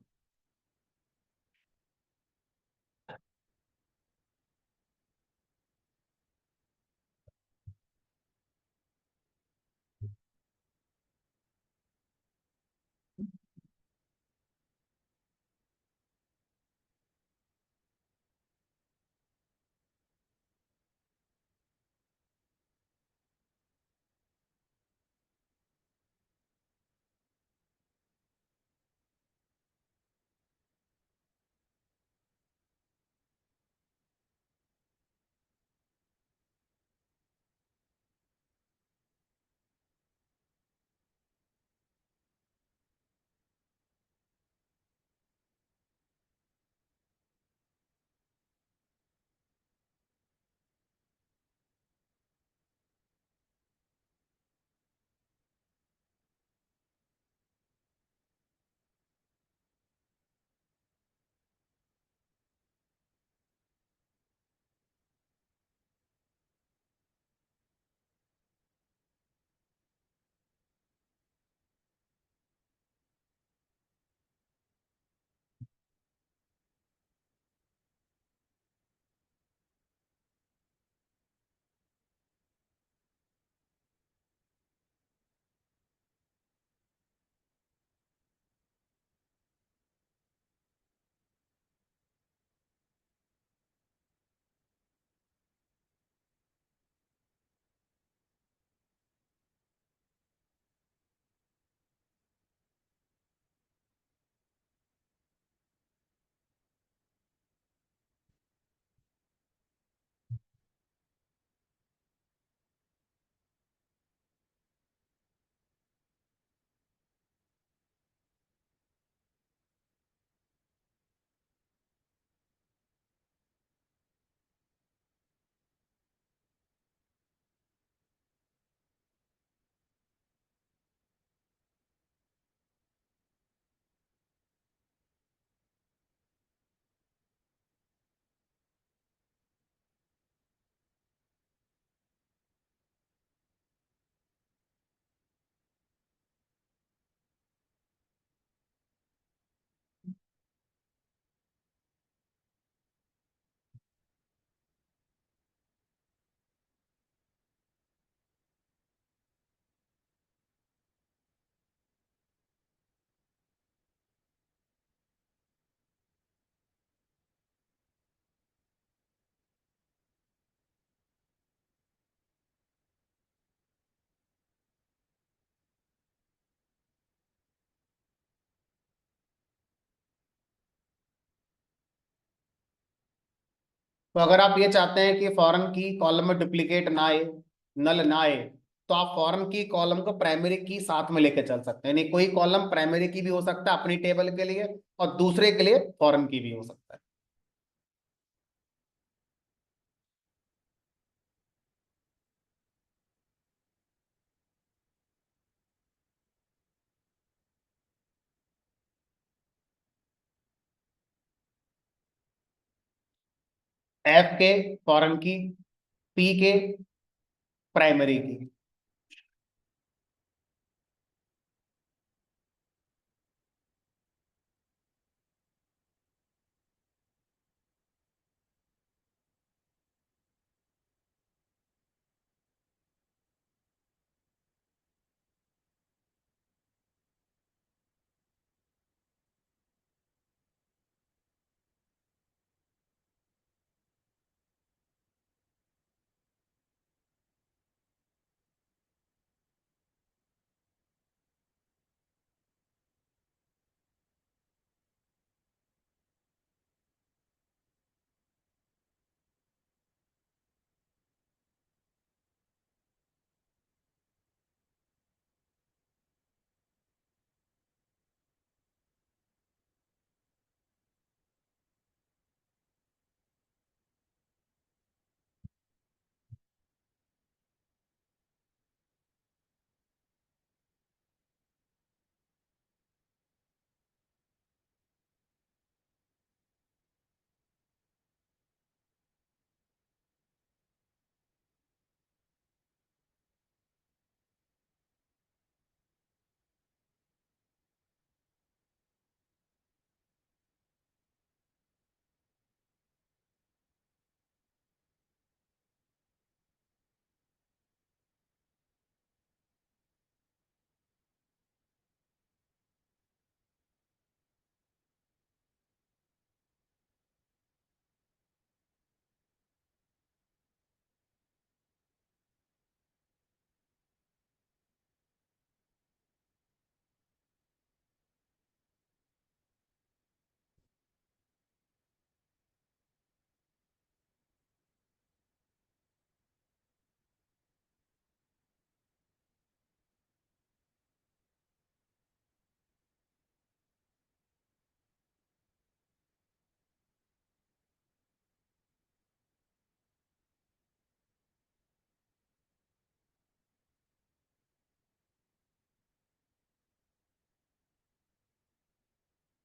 तो अगर आप ये चाहते हैं कि फॉरेन की कॉलम में डुप्लीकेट ना आए, नल ना आए, तो आप फॉरेन की कॉलम को प्राइमरी की साथ में लेके चल सकते हैं। यानी कोई कॉलम प्राइमरी की भी हो सकता है अपनी टेबल के लिए, और दूसरे के लिए फॉरेन की भी हो सकता है। एफ के फॉरेन की, पी के प्राइमरी की।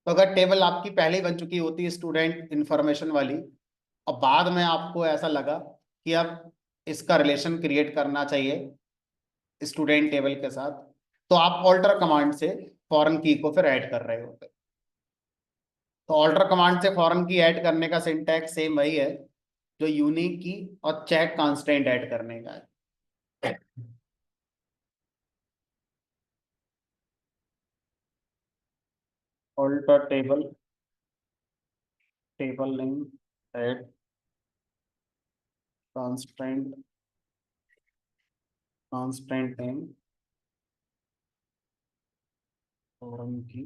तो अगर टेबल आपकी पहले ही बन चुकी होती है स्टूडेंट इंफॉर्मेशन वाली, और बाद में आपको ऐसा लगा कि अब इसका रिलेशन क्रिएट करना चाहिए स्टूडेंट टेबल के साथ, तो आप ऑल्टर कमांड से फॉरेन की को फिर ऐड कर रहे होते। तो ऑल्टर कमांड से फॉरेन की ऐड करने का सिंटैक्स सेम वही है जो यूनिक की और चेक कांस्टेंट ऐड करने का है। Alter table, table name, add constant, constant name, foreign key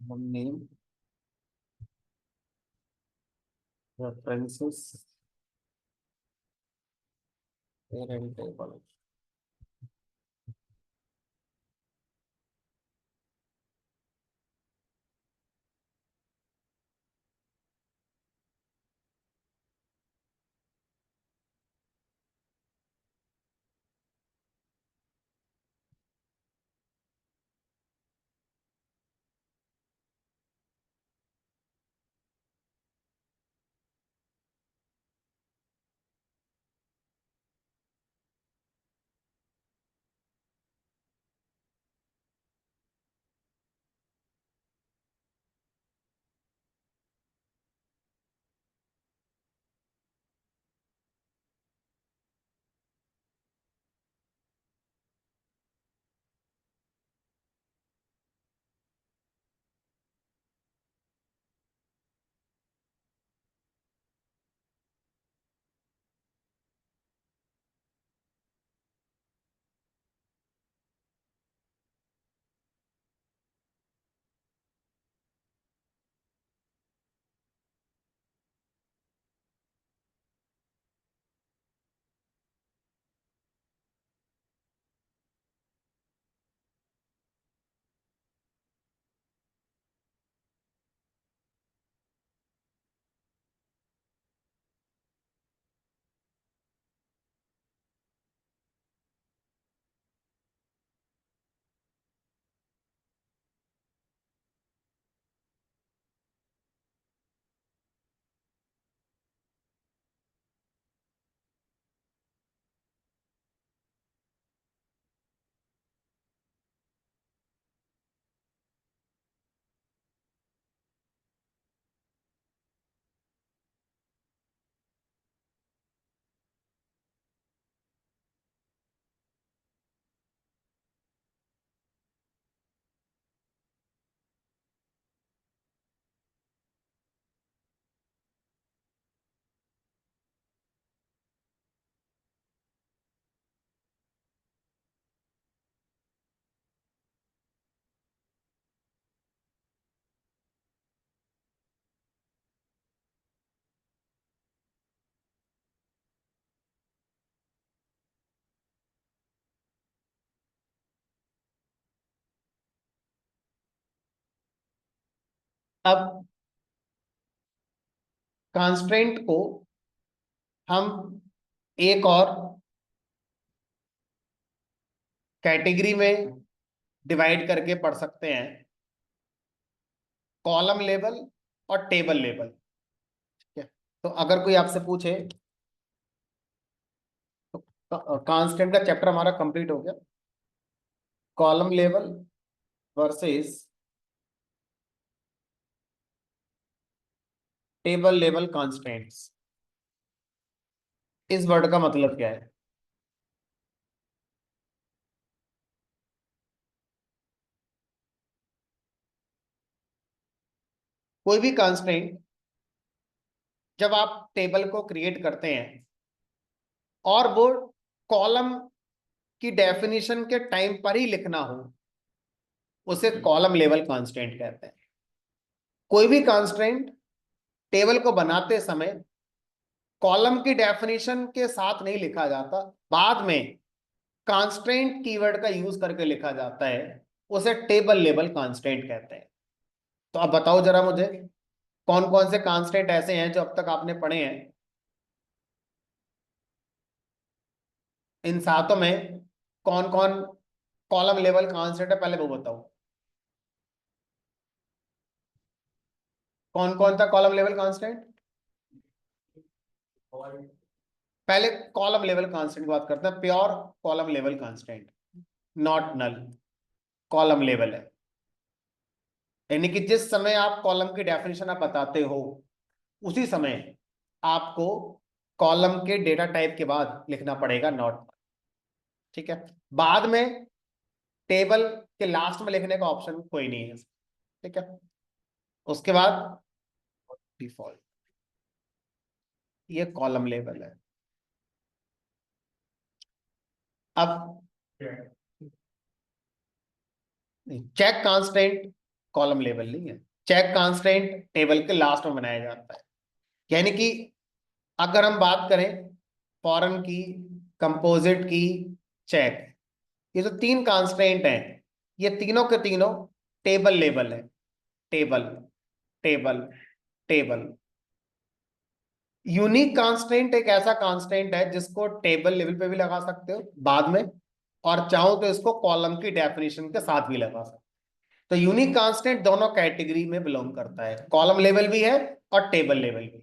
name, references, parent table. अब कांस्टेंट को हम एक और कैटेगरी में डिवाइड करके पढ़ सकते हैं, कॉलम लेवल और टेबल लेवल। ठीक है, तो अगर कोई आपसे पूछे तो कांस्टेंट का चैप्टर हमारा कंप्लीट हो गया, column level versus table level constants. इस वर्ड का मतलब क्या है? कोई भी कांस्टेंट जब आप टेबल को क्रिएट करते हैं और वो कॉलम की डेफिनेशन के टाइम पर ही लिखना हो, उसे कॉलम लेवल कांस्टेंट कहते हैं। कोई भी कांस्टेंट टेबल को बनाते समय कॉलम की डेफिनेशन के साथ नहीं लिखा जाता, बाद में कांस्टेंट कीवर्ड का यूज करके लिखा जाता है, उसे टेबल लेवल कांस्टेंट कहते हैं। तो अब बताओ जरा मुझे, कौन कौन से कांस्टेंट ऐसे हैं जो अब तक आपने पढ़े हैं? इन सातों में कौन कौन कॉलम लेवल कांस्टेंट है, पहले वो बताओ। कौन कौन था कॉलम लेवल कांस्टेंट? पहले कॉलम लेवल कांस्टेंट की बात करते हैं, pure column level constant, not null, column level है। यानी कि जिस समय आप कॉलम की डेफिनेशन आप बताते हो, उसी समय आपको कॉलम के डेटा टाइप के बाद लिखना पड़ेगा नॉट। ठीक है, बाद में टेबल के लास्ट में लिखने का ऑप्शन कोई नहीं है। ठीक है, उसके बाद डिफॉल्ट, ये कॉलम लेवल है। अब चेक कांस्टेंट कॉलम लेवल नहीं है, चेक कांस्टेंट टेबल के लास्ट में बनाया जाता है। यानी कि अगर हम बात करें फॉरेन की, कंपोजिट की, चेक, ये जो तीन कांस्टेंट हैं, ये तीनों के तीनों टेबल लेवल है। Table, table, table. Unique constant एक ऐसा कांस्टेंट है जिसको टेबल लेवल पे भी लगा सकते हो बाद में, और चाहो तो इसको कॉलम की डेफिनेशन के साथ भी लगा सकते हो। तो यूनिक कांस्टेंट दोनों कैटेगरी में बिलोंग करता है, कॉलम लेवल भी है और टेबल लेवल भी।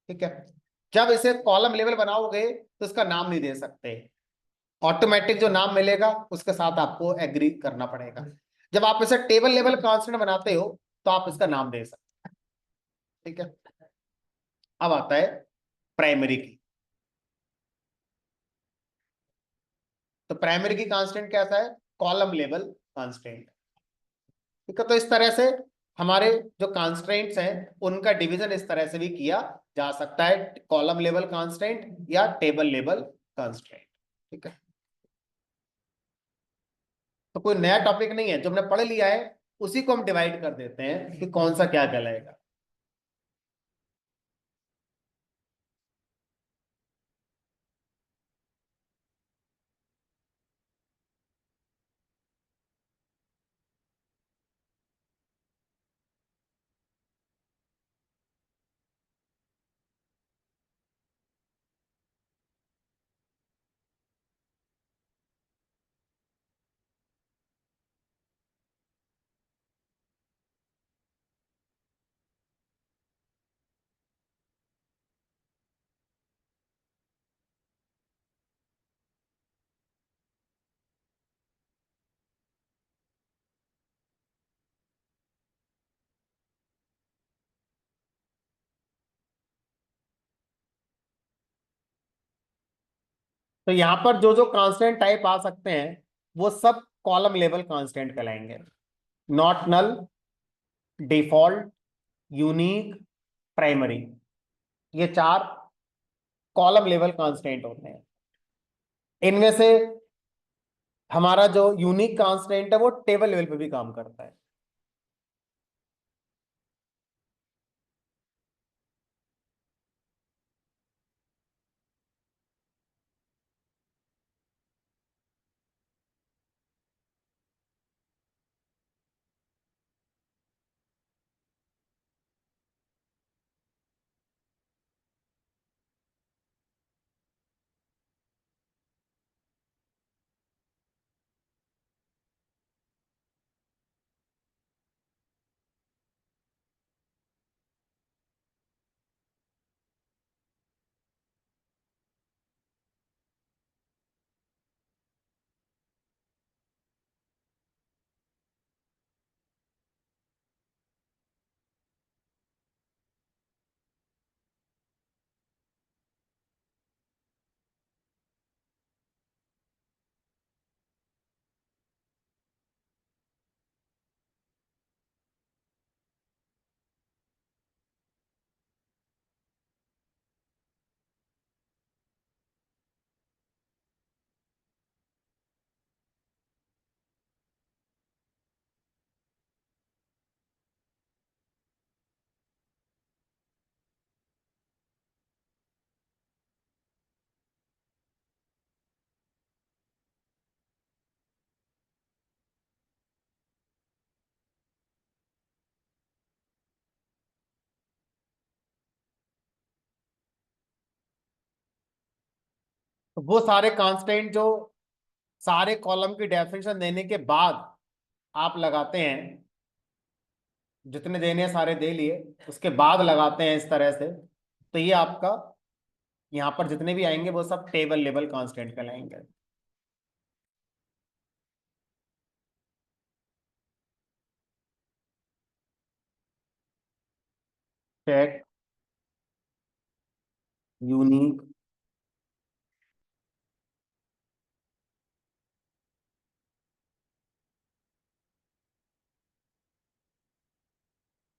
ठीक है, जब इसे कॉलम लेवल बनाओगे तो इसका नाम नहीं दे सकते, ऑटोमेटिक जो नाम मिलेगा उसके साथ आपको एग्री करना पड़ेगा। जब आप इसे टेबल लेवल कांस्टेंट बनाते हो तो आप इसका नाम दे सकते। ठीक है, अब आता है प्राइमरी की। तो प्राइमरी की कांस्टेंट कैसा है? Column level constant. ठीक है, तो इस तरह से हमारे जो कांस्टेंट्स हैं उनका डिवीजन इस तरह से भी किया जा सकता है, कॉलम लेवल कांस्टेंट या टेबल लेवल कांस्टेंट। ठीक है, तो कोई नया टॉपिक नहीं है, जो हमने पढ़ लिया है उसी को हम डिवाइड कर देते हैं कि कौन सा क्या कहलाएगा। तो यहां पर जो जो कांस्टेंट टाइप आ सकते हैं वो सब कॉलम लेवल कांस्टेंट कहलाएंगे, not null, default, unique, primary. ये चार कॉलम लेवल कांस्टेंट होते हैं। इनमें से हमारा जो यूनिक कांस्टेंट है वो टेबल लेवल पे भी काम करता है। तो वो सारे कांस्टेंट जो सारे कॉलम की डेफिनेशन देने के बाद आप लगाते हैं, जितने देने हैं सारे दे लिए, उसके बाद लगाते हैं इस तरह से, तो ये आपका यहाँ पर जितने भी आएंगे वो सब टेबल लेवल कांस्टेंट कहलाएंगे। चेक यूनिक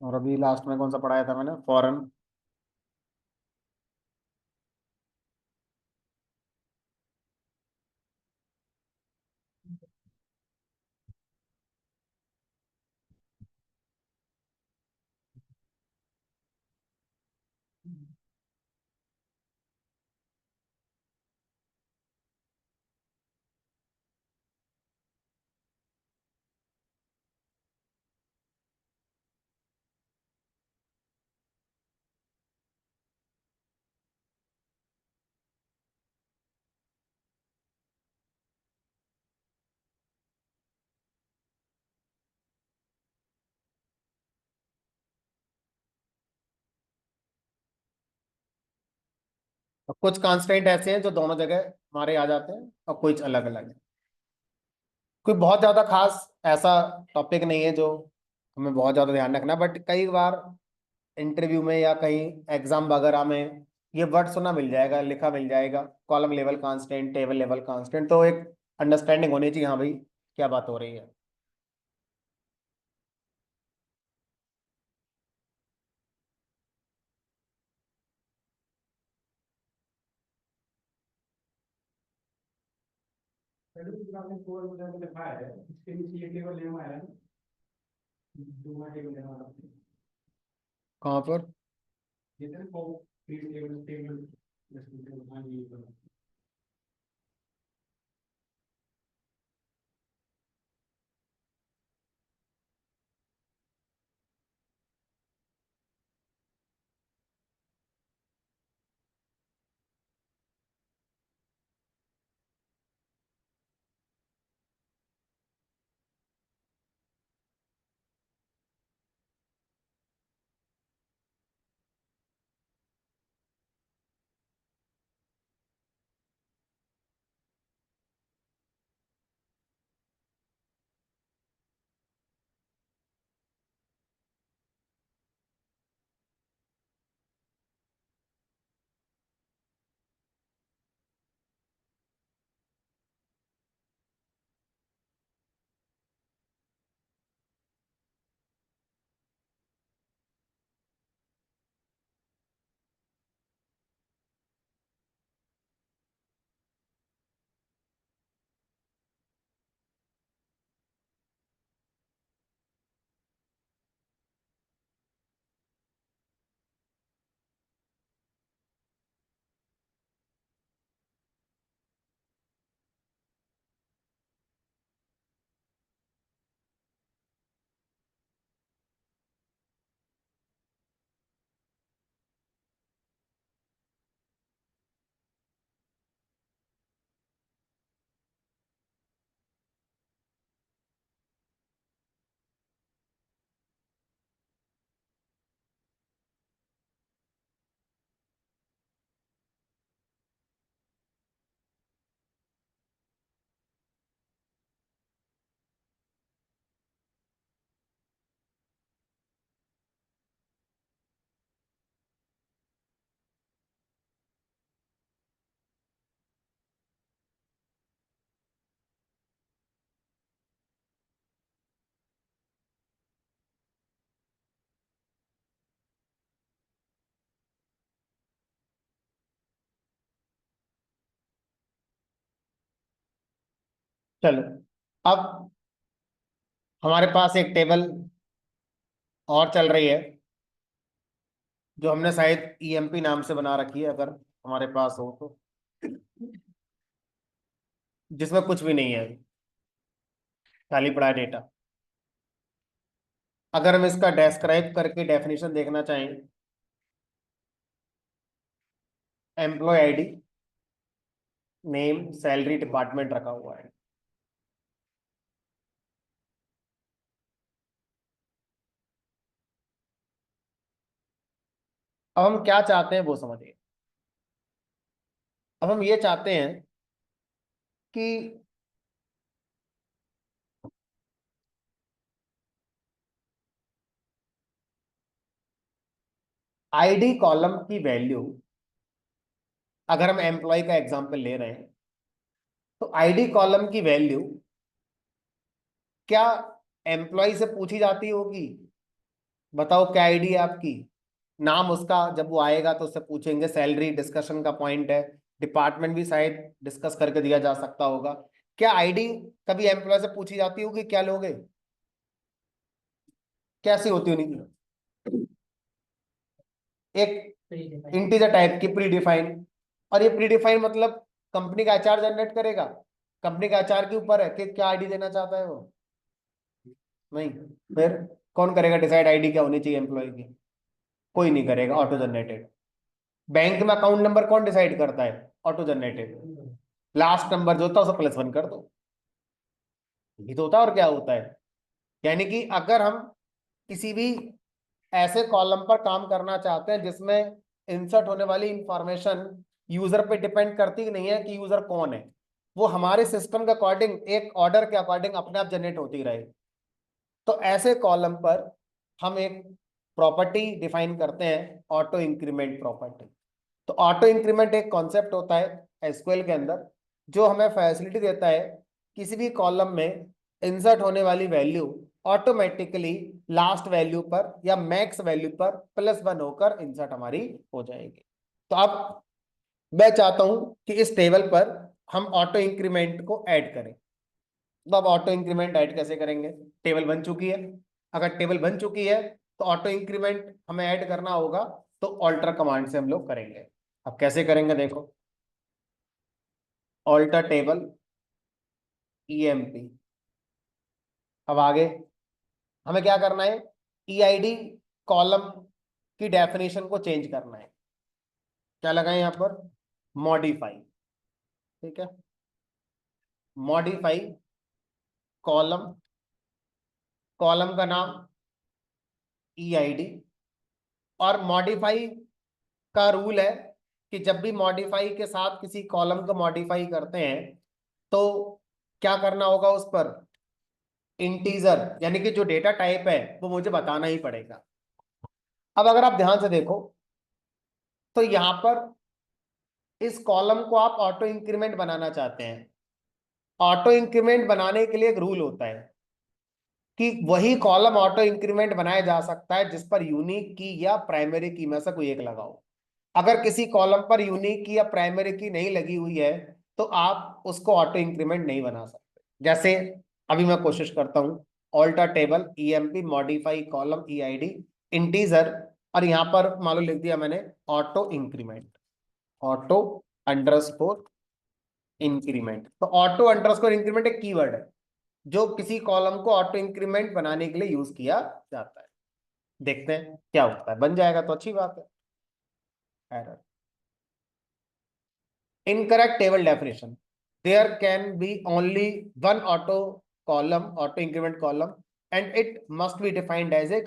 और अभी लास्ट में कौन सा पढ़ाया था मैंने, फॉरेन। कुछ कांस्टेंट ऐसे हैं जो दोनों जगह हमारे आ जाते हैं और कुछ अलग अलग है। कोई बहुत ज्यादा खास ऐसा टॉपिक नहीं है जो हमें बहुत ज्यादा ध्यान रखना, बट कई बार इंटरव्यू में या कहीं एग्जाम वगैरह में ये वर्ड सुना मिल जाएगा, लिखा मिल जाएगा, column level constant, table level constant, तो एक अंडरस्टैंडिंग होनी चाहिए, हाँ भाई क्या बात हो रही है। कहाँ पर? चलो, अब हमारे पास एक टेबल और चल रही है जो हमने शायद ईएमपी नाम से बना रखी है, अगर हमारे पास हो तो, जिसमें कुछ भी नहीं है, खाली पड़ा है डेटा। अगर हम इसका डेस्क्राइब करके डेफिनेशन देखना चाहें, employ ID name salary department रखा हुआ है। अब हम क्या चाहते हैं वो समझिए। अब हम ये चाहते हैं कि आईडी कॉलम की वैल्यू, अगर हम एम्प्लॉय का एग्जांपल ले रहे हैं, तो आईडी कॉलम की वैल्यू क्या एम्प्लॉय से पूछी जाती होगी? बताओ क्या आईडी है आपकी, नाम उसका जब वो आएगा तो उससे पूछेंगे, सैलरी डिस्कशन का पॉइंट है, डिपार्टमेंट भी शायद डिस्कस करके दिया जा सकता होगा। क्या आईडी कभी एम्प्लॉय से पूछी जाती होगी? क्या लोगे? कैसी होती होगी? एक इंटीजर टाइप की प्री डिफाइंड। और ये प्री डिफाइंड मतलब कंपनी का एचआर जनरेट करेगा, कंपनी का एचआर के ऊपर है कि क्या आईडी देना चाहता है वो। नहीं, फिर कौन करेगा डिसाइड आईडी क्या होनी चाहिए एम्प्लॉय की? कोई नहीं करेगा, ऑटो जनरेटेड। बैंक में अकाउंट नंबर कौन डिसाइड करता है? Auto generated. लास्ट नंबर जो होता है उसे +1 कर दो, ये तो होता है। और क्या होता है? यानी कि अगर हम किसी भी ऐसे कॉलम पर काम करना चाहते हैं जिसमें इंसर्ट होने वाली इंफॉर्मेशन यूजर पे डिपेंड करती नहीं है कि यूजर कौन है, वो हमारे सिस्टम के अकॉर्डिंग एक ऑर्डर के अकॉर्डिंग अपने आप जनरेट होती रहे, तो ऐसे कॉलम पर हम एक प्रॉपर्टी डिफाइन करते हैं, ऑटो इंक्रीमेंट प्रॉपर्टी। तो ऑटो इंक्रीमेंट एक कॉन्सेप्ट होता है एसक्यूएल के अंदर, जो हमें फैसिलिटी देता है किसी भी कॉलम में इंसर्ट होने वाली वैल्यू ऑटोमेटिकली लास्ट वैल्यू पर या मैक्स वैल्यू पर +1 होकर इंसर्ट हमारी हो जाएगी। तो अब मैं चाहता हूं कि इस टेबल पर हम ऑटो इंक्रीमेंट को ऐड करें। तो अब ऑटो इंक्रीमेंट ऐड कैसे करेंगे? टेबल बन चुकी है, अगर टेबल बन चुकी है तो ऑटो इंक्रीमेंट हमें ऐड करना होगा, तो ऑल्टर कमांड से हम लोग करेंगे। अब कैसे करेंगे देखो, ऑल्टर टेबल EMP। अब आगे हमें क्या करना है? EID कॉलम की डेफिनेशन को चेंज करना है। क्या लगाए यहां पर? मॉडिफाई। ठीक है, मॉडिफाई कॉलम, कॉलम का नाम EID। और मॉडिफाई का रूल है कि जब भी मॉडिफाई के साथ किसी कॉलम को मॉडिफाई करते हैं तो क्या करना होगा? उस पर इंटीजर यानी कि जो डेटा टाइप है वो मुझे बताना ही पड़ेगा। अब अगर आप ध्यान से देखो तो यहां पर इस कॉलम को आप ऑटो इंक्रीमेंट बनाना चाहते हैं। ऑटो इंक्रीमेंट बनाने के लिए एक रूल होता है कि वही कॉलम ऑटो इंक्रीमेंट बनाया जा सकता है जिस पर यूनिक की या प्राइमरी की में से कोई एक लगाओ। अगर किसी कॉलम पर यूनिक की या प्राइमरी की नहीं लगी हुई है तो आप उसको ऑटो इंक्रीमेंट नहीं बना सकते। जैसे अभी मैं कोशिश करता हूं, alter table EMP modify column EID integer, और यहां पर मान लो लिख दिया मैंने auto increment, auto underscore increment. तो ऑटो अंडरस्कोर इंक्रीमेंट एक कीवर्ड है जो किसी कॉलम को ऑटो इंक्रीमेंट बनाने के लिए यूज किया जाता है। देखते हैं क्या होता है, बन जाएगा तो अच्छी बात है। Error, incorrect table definition, there can be only one auto column, auto increment column, and it must be defined as a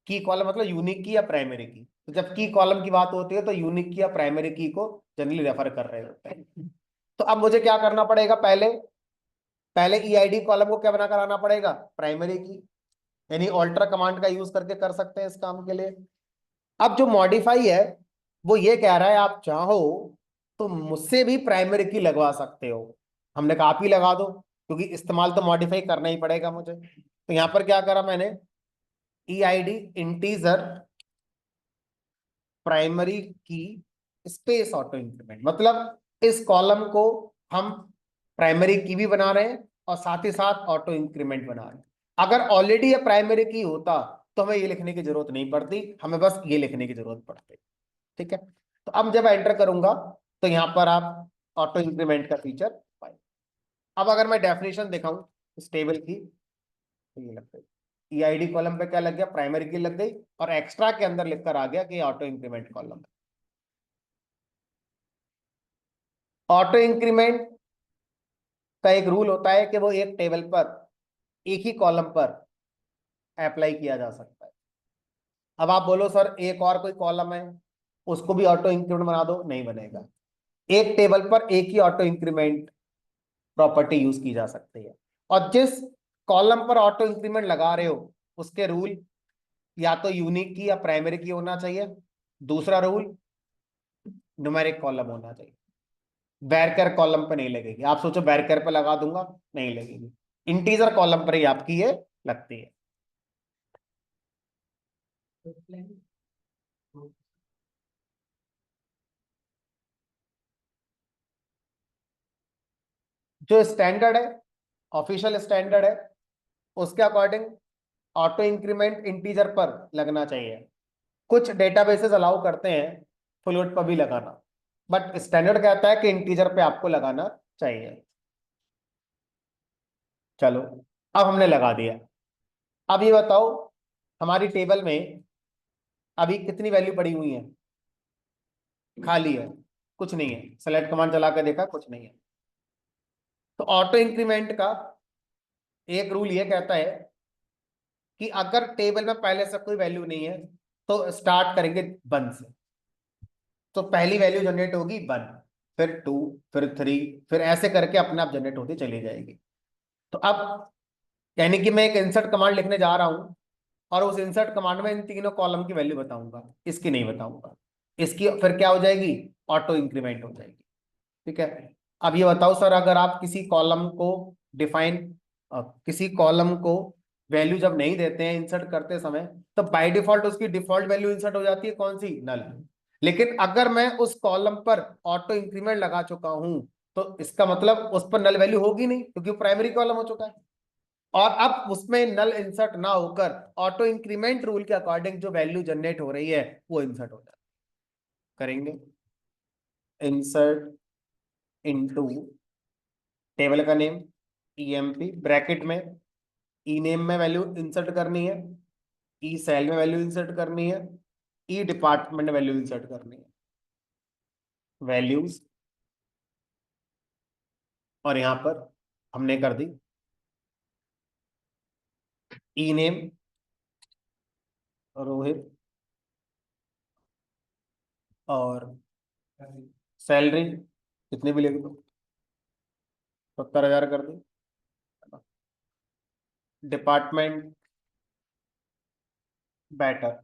की कॉलम, मतलब यूनिक की या प्राइमरी की। तो जब की कॉलम की बात होती है तो यूनिक की या प्राइमरी की को जनरली रेफर कर रहे होते हैं। तो अब मुझे क्या करना पड़ेगा? पहले पहले EID कॉलम को क्या बना कर आना पड़ेगा? प्राइमरी की। यानी ऑल्टर कमांड का यूज करके कर सकते हैं इस काम के लिए। अब जो मॉडिफाई है वो ये कह रहा है आप चाहो तो मुझसे भी प्राइमरी की लगवा सकते हो। हमने कहा आप ही लगा दो, क्योंकि इस्तेमाल तो मॉडिफाई करना ही पड़ेगा मुझे। तो यहां पर क्या करा मैंने? EID इंटीजर प्राइमरी की स्पेस ऑटो इंक्रीमेंट, मतलब इस कॉलम को हम प्राइमरी की भी बना रहे हैं और साथ ही साथ ऑटो इंक्रीमेंट बना रहे हैं। अगर ऑलरेडी ये प्राइमरी की होता तो हमें ये लिखने की जरूरत नहीं पड़ती, हमें बस ये लिखने की जरूरत पड़ती। ठीक है, तो अब जब एंटर करूंगा तो यहां पर आप ऑटो इंक्रीमेंट का फीचर पाए। अब अगर मैं डेफिनेशन दिखाऊं इस टेबल की, तो ये लग गई EID कॉलम पे क्या लग गया? प्राइमरी की लग गई, और एक्स्ट्रा के अंदर लिखकर आ गया कि auto increment column. Auto increment का एक रूल होता है कि वो एक टेबल पर एक ही कॉलम पर अप्लाई किया जा सकता है। अब आप बोलो सर एक और कोई कॉलम है उसको भी ऑटो इंक्रीमेंट बना दो, नहीं बनेगा। एक टेबल पर एक ही ऑटो इंक्रीमेंट प्रॉपर्टी यूज की जा सकती है। और जिस कॉलम पर ऑटो इंक्रीमेंट लगा रहे हो उसके रूल या तो यूनिक की या प्राइमरी की होना चाहिए। दूसरा रूल न्यूमेरिक कॉलम होना चाहिए। बैरकर कॉलम पर नहीं लगेगी। आप सोचो बैरकर पर लगा दूंगा, नहीं लगेगी। इंटीजर कॉलम पर ही आपकी ये लगती है। जो स्टैंडर्ड है, ऑफिशियल स्टैंडर्ड है, उसके अकॉर्डिंग ऑटो इंक्रीमेंट इंटीजर पर लगना चाहिए। कुछ डेटाबेसेस अलाउ करते हैं फ्लोट पर भी लगाना, बट स्टैंडर्ड कहता है कि इंटीजर पे आपको लगाना चाहिए। चलो, अब हमने लगा दिया। अब ये बताओ हमारी टेबल में अभी कितनी वैल्यू पड़ी हुई है? खाली है, कुछ नहीं है। सेलेक्ट कमांड चला के देखा, कुछ नहीं है। तो ऑटो इंक्रीमेंट का एक रूल ये कहता है कि अगर टेबल में पहले से कोई वैल्यू नहीं है तो स्टार्ट करेंगे 1 से। तो पहली वैल्यू जनरेट होगी 1, फिर 2, फिर 3, फिर ऐसे करके अपने आप जनरेट होती चली जाएगी। तो अब यानी कि मैं एक इंसर्ट कमांड लिखने जा रहा हूं और उस इंसर्ट कमांड में इन तीनों कॉलम की वैल्यू बताऊंगा, इसकी नहीं बताऊंगा। इसकी फिर क्या हो जाएगी? ऑटो इंक्रीमेंट हो जाएगी। ठीक है। अब ये बताओ सर, अगर आप किसी कॉलम को डिफाइन किसी कॉलम को वैल्यू जब नहीं देते हैं इंसर्ट करते समय, तो बाय डिफॉल्ट उसकी डिफॉल्ट वैल्यू इंसर्ट हो जाती है कौन सी? नल। लेकिन अगर मैं उस कॉलम पर ऑटो इंक्रीमेंट लगा चुका हूं तो इसका मतलब उस पर नल वैल्यू होगी नहीं, क्योंकि प्राइमरी कॉलम हो चुका है। और अब उसमें नल इंसर्ट ना होकर ऑटो इंक्रीमेंट रूल के अकॉर्डिंग जो वैल्यू जनरेट हो रही है वो इंसर्ट हो जाए। करेंगे इंसर्ट इनटू टेबल का नेम ईएमपी ब्रैकेट में, ई नेम में वैल्यू इंसर्ट करनी है, ई सेल में वैल्यू इंसर्ट करनी है, ई डिपार्टमेंट में वैल्यू इंसर्ट करनी है। वैल्यूज, और यहां पर हमने कर दी ई नेम रोहित, और सैलरी कितनी भी लिख दो, 70,000 कर दी। Department better.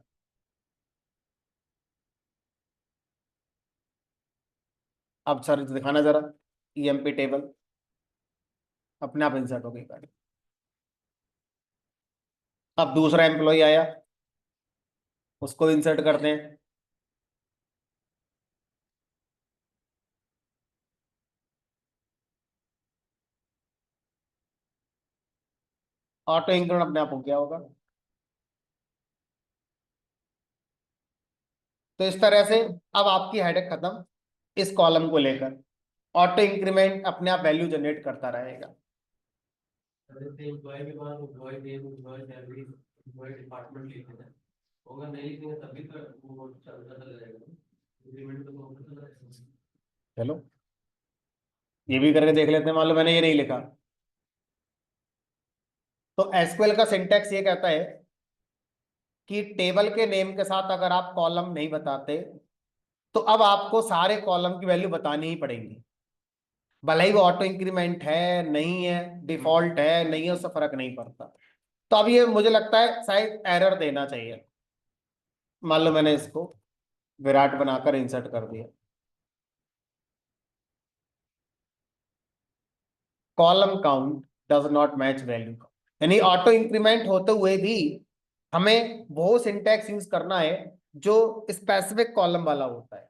अब सर दिखाना जरा, ईएमपी टेबल अपने आप इंसर्ट हो गई गाड़ी। अब दूसरा एम्प्लॉय आया, उसको इंसर्ट करते हैं। ऑटो इंक्रीमेंट अपने आप हो गया होगा। तो इस तरह से अब आपकी हेडेक खत्म इस कॉलम को लेकर। ऑटो इंक्रीमेंट अपने आप वैल्यू जनरेट करता रहेगा। एम्प्लॉय के बाद employ name, employ salary, employ department लिख देना होगा। नहीं लिखेंगे तभी तो वो चलता चला जाएगा। इंक्रीमेंट तो होता चला जाएगा। चलो ये भी करके देख लेते हैं, मान लो मैंने ये नहीं लिखा। तो एसक्यूएल का सिंटैक्स ये कहता है कि टेबल के नेम के साथ अगर आप कॉलम नहीं बताते तो अब आपको सारे कॉलम की वैल्यू बतानी ही पड़ेगी। भले ही वो ऑटो इंक्रीमेंट है नहीं है, डिफॉल्ट है नहीं है, उससे फर्क नहीं पड़ता। तो अब ये मुझे लगता है शायद एरर देना चाहिए। मान लो मैंने इसको विराट बनाकर इंसर्ट कर दिया। Column count does not match value count, यानी ऑटो इंक्रीमेंट होते हुए भी हमें वो सिंटैक्स यूज करना है जो स्पेसिफिक कॉलम वाला होता है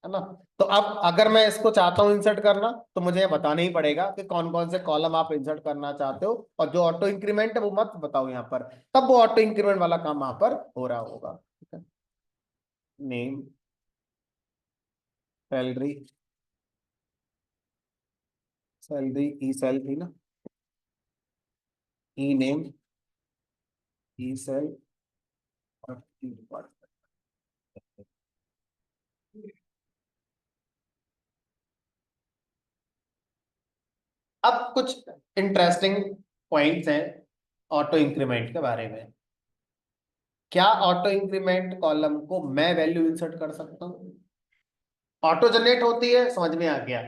ना। तो अब अगर मैं इसको चाहता हूं इंसर्ट करना तो मुझे ये बताना ही पड़ेगा कि कौन कौन से कॉलम आप इंसर्ट करना चाहते हो, और जो ऑटो इंक्रीमेंट है वो मत बताओ यहाँ पर, तब वो ऑटो इंक्रीमेंट वाला काम वहां पर हो रहा होगा। ठीक है। Name, salary, salary E sal थी ना, ई नेम, ई सेल, और ई डिपार्टमेंट। अब कुछ इंटरेस्टिंग पॉइंट्स हैं ऑटो इंक्रीमेंट के बारे में। क्या ऑटो इंक्रीमेंट कॉलम को मैं वैल्यू इंसर्ट कर सकता हूँ? ऑटो जनरेट होती है, समझ में आ गया।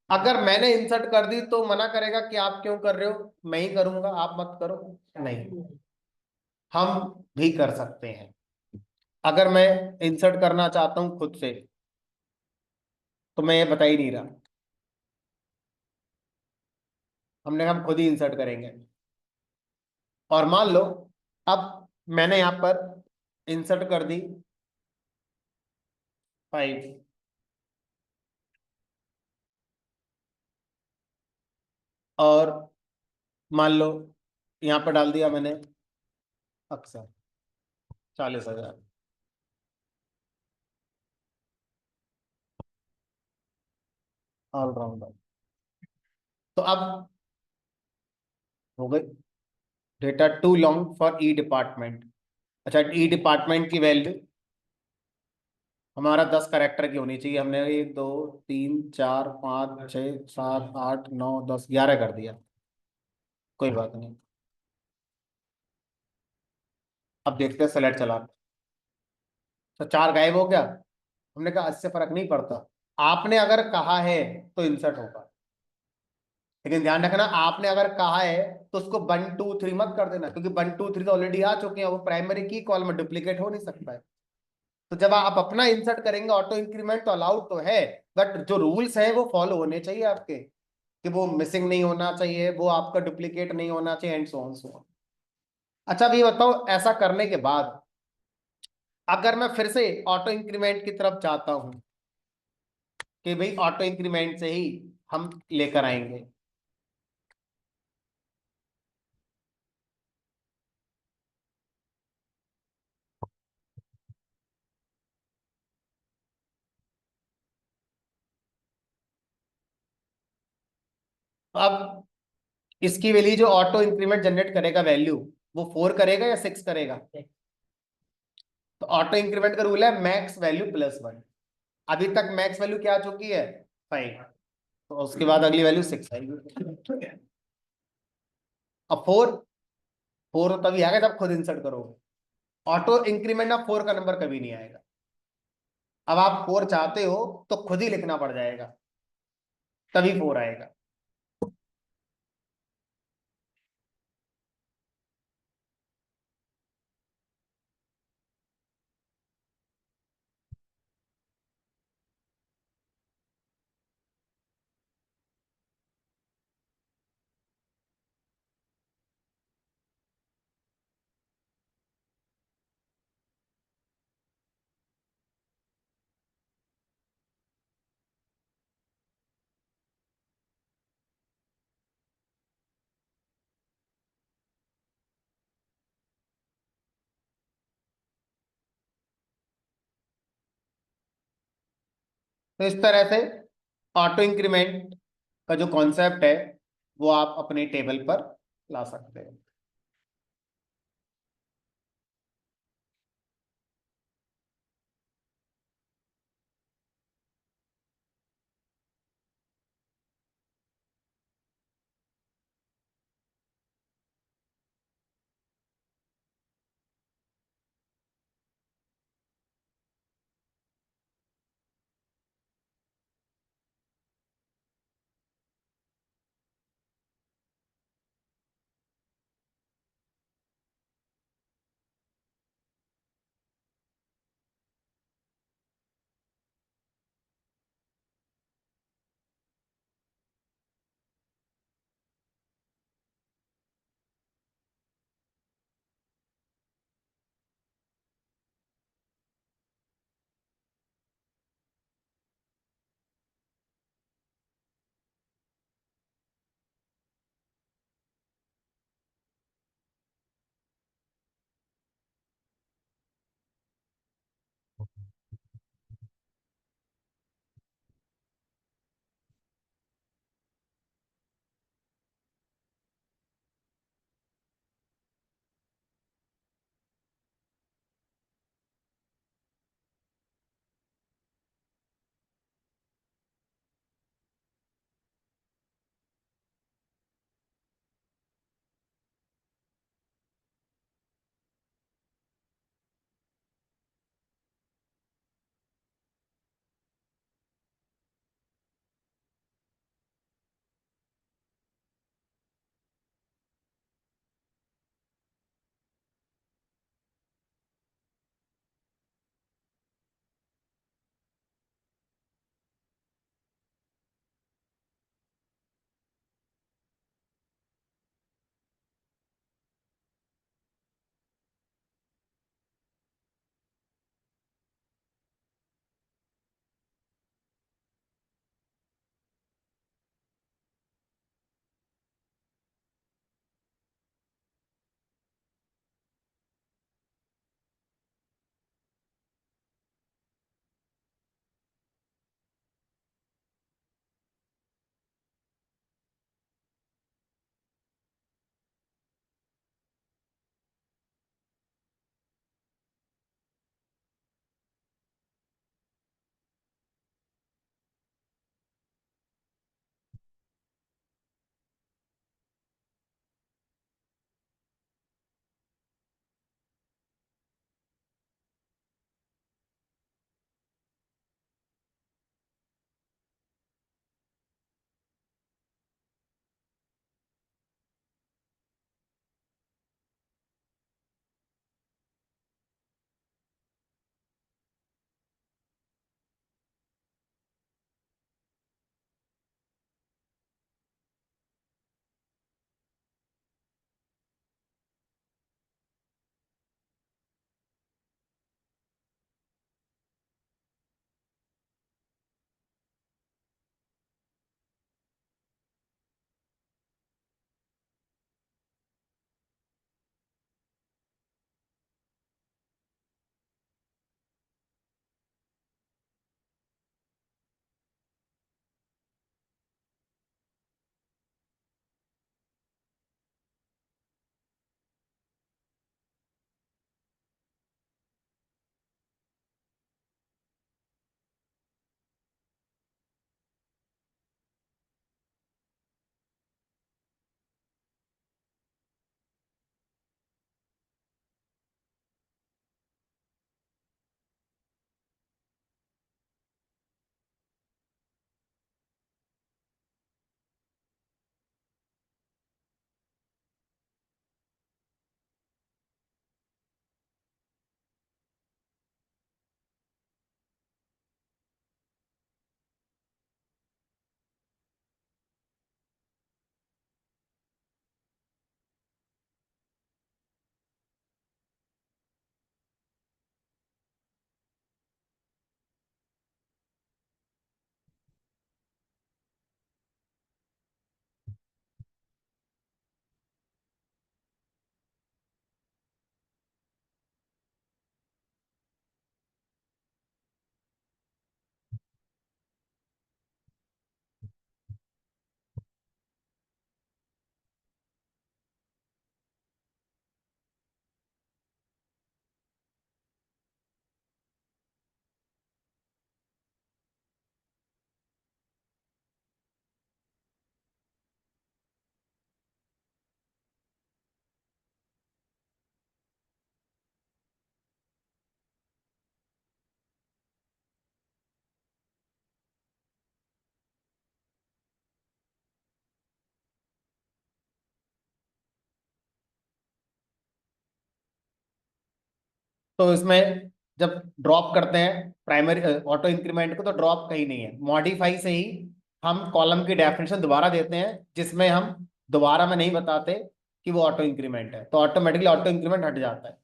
अगर मैंने इंसर्ट कर दी तो मना करेगा कि आप क्यों कर रहे हो, मैं ही करूंगा, आप मत करो? नहीं, हम भी कर सकते हैं। अगर मैं इंसर्ट करना चाहता हूं खुद से, तो मैं ये बता ही नहीं रहा, हमने हम खुद ही इंसर्ट करेंगे। और मान लो अब मैंने यहां पर इंसर्ट कर दी 5, और मान लो यहां पर डाल दिया मैंने अक्सर 40,000। ऑलराउंडर। तो अब हो गई data too long for E department. अच्छा, ई डिपार्टमेंट की वैल्यू हमारा 10 कैरेक्टर की होनी चाहिए। हमने 1 2 3 4 5 6 7 8 9 10 11 कर दिया, कोई बात नहीं। अब देखते हैं सेलेक्ट चला, तो 4 गायब हो गया। हमने कहा इससे फर्क नहीं पड़ता, आपने अगर कहा है तो इंसर्ट होगा। लेकिन ध्यान रखना, आपने अगर कहा है तो उसको 1 2 3 मत कर देना, क्योंकि 1 2 3 तो ऑलरेडी आ चुके हैं, वो प्राइमरी की कॉल में डुप्लीकेट हो नहीं सकता है। तो जब आप अपना इंसर्ट करेंगे ऑटो इंक्रीमेंट, तो अलाउड तो है, बट जो रूल्स हैं वो फॉलो होने चाहिए आपके, कि वो मिसिंग नहीं होना चाहिए, वो आपका डुप्लीकेट नहीं होना चाहिए, and so on so on. अच्छा, अब ये बताओ, ऐसा करने के बाद अगर मैं फिर से ऑटो इंक्रीमेंट की तरफ जाता हूं, कि भाई ऑटो इंक्रीमेंट से ही हम लेकर आएंगे, तो अब इसकी वैल्यू जो ऑटो इंक्रीमेंट जनरेट करेगा वैल्यू, वो 4 करेगा या 6 करेगा? तो ऑटो इंक्रीमेंट का रूल है मैक्स वैल्यू +1। अभी तक मैक्स वैल्यू क्या आ चुकी है? 5। तो उसके बाद अगली वैल्यू 6 आएगी। अब 4 तो तभी आएगा जब खुद इंसर्ट करोगे। ऑटो इंक्रीमेंट में 4 का नंबर कभी नहीं आएगा। अब आप 4 चाहते हो तो खुद ही लिखना पड़ जाएगा, तभी 4 आएगा। तो इस तरह से ऑटो इंक्रीमेंट का जो कॉन्सेप्ट है वो आप अपने टेबल पर ला सकते हैं। तो इसमें जब ड्रॉप करते हैं प्राइमरी ऑटो इंक्रीमेंट को, तो ड्रॉप कहीं नहीं है, मॉडिफाई से ही हम कॉलम की डेफिनेशन दोबारा देते हैं, जिसमें हम दोबारा में नहीं बताते कि वो ऑटो इंक्रीमेंट है, तो ऑटोमेटिकली ऑटो इंक्रीमेंट हट जाता है।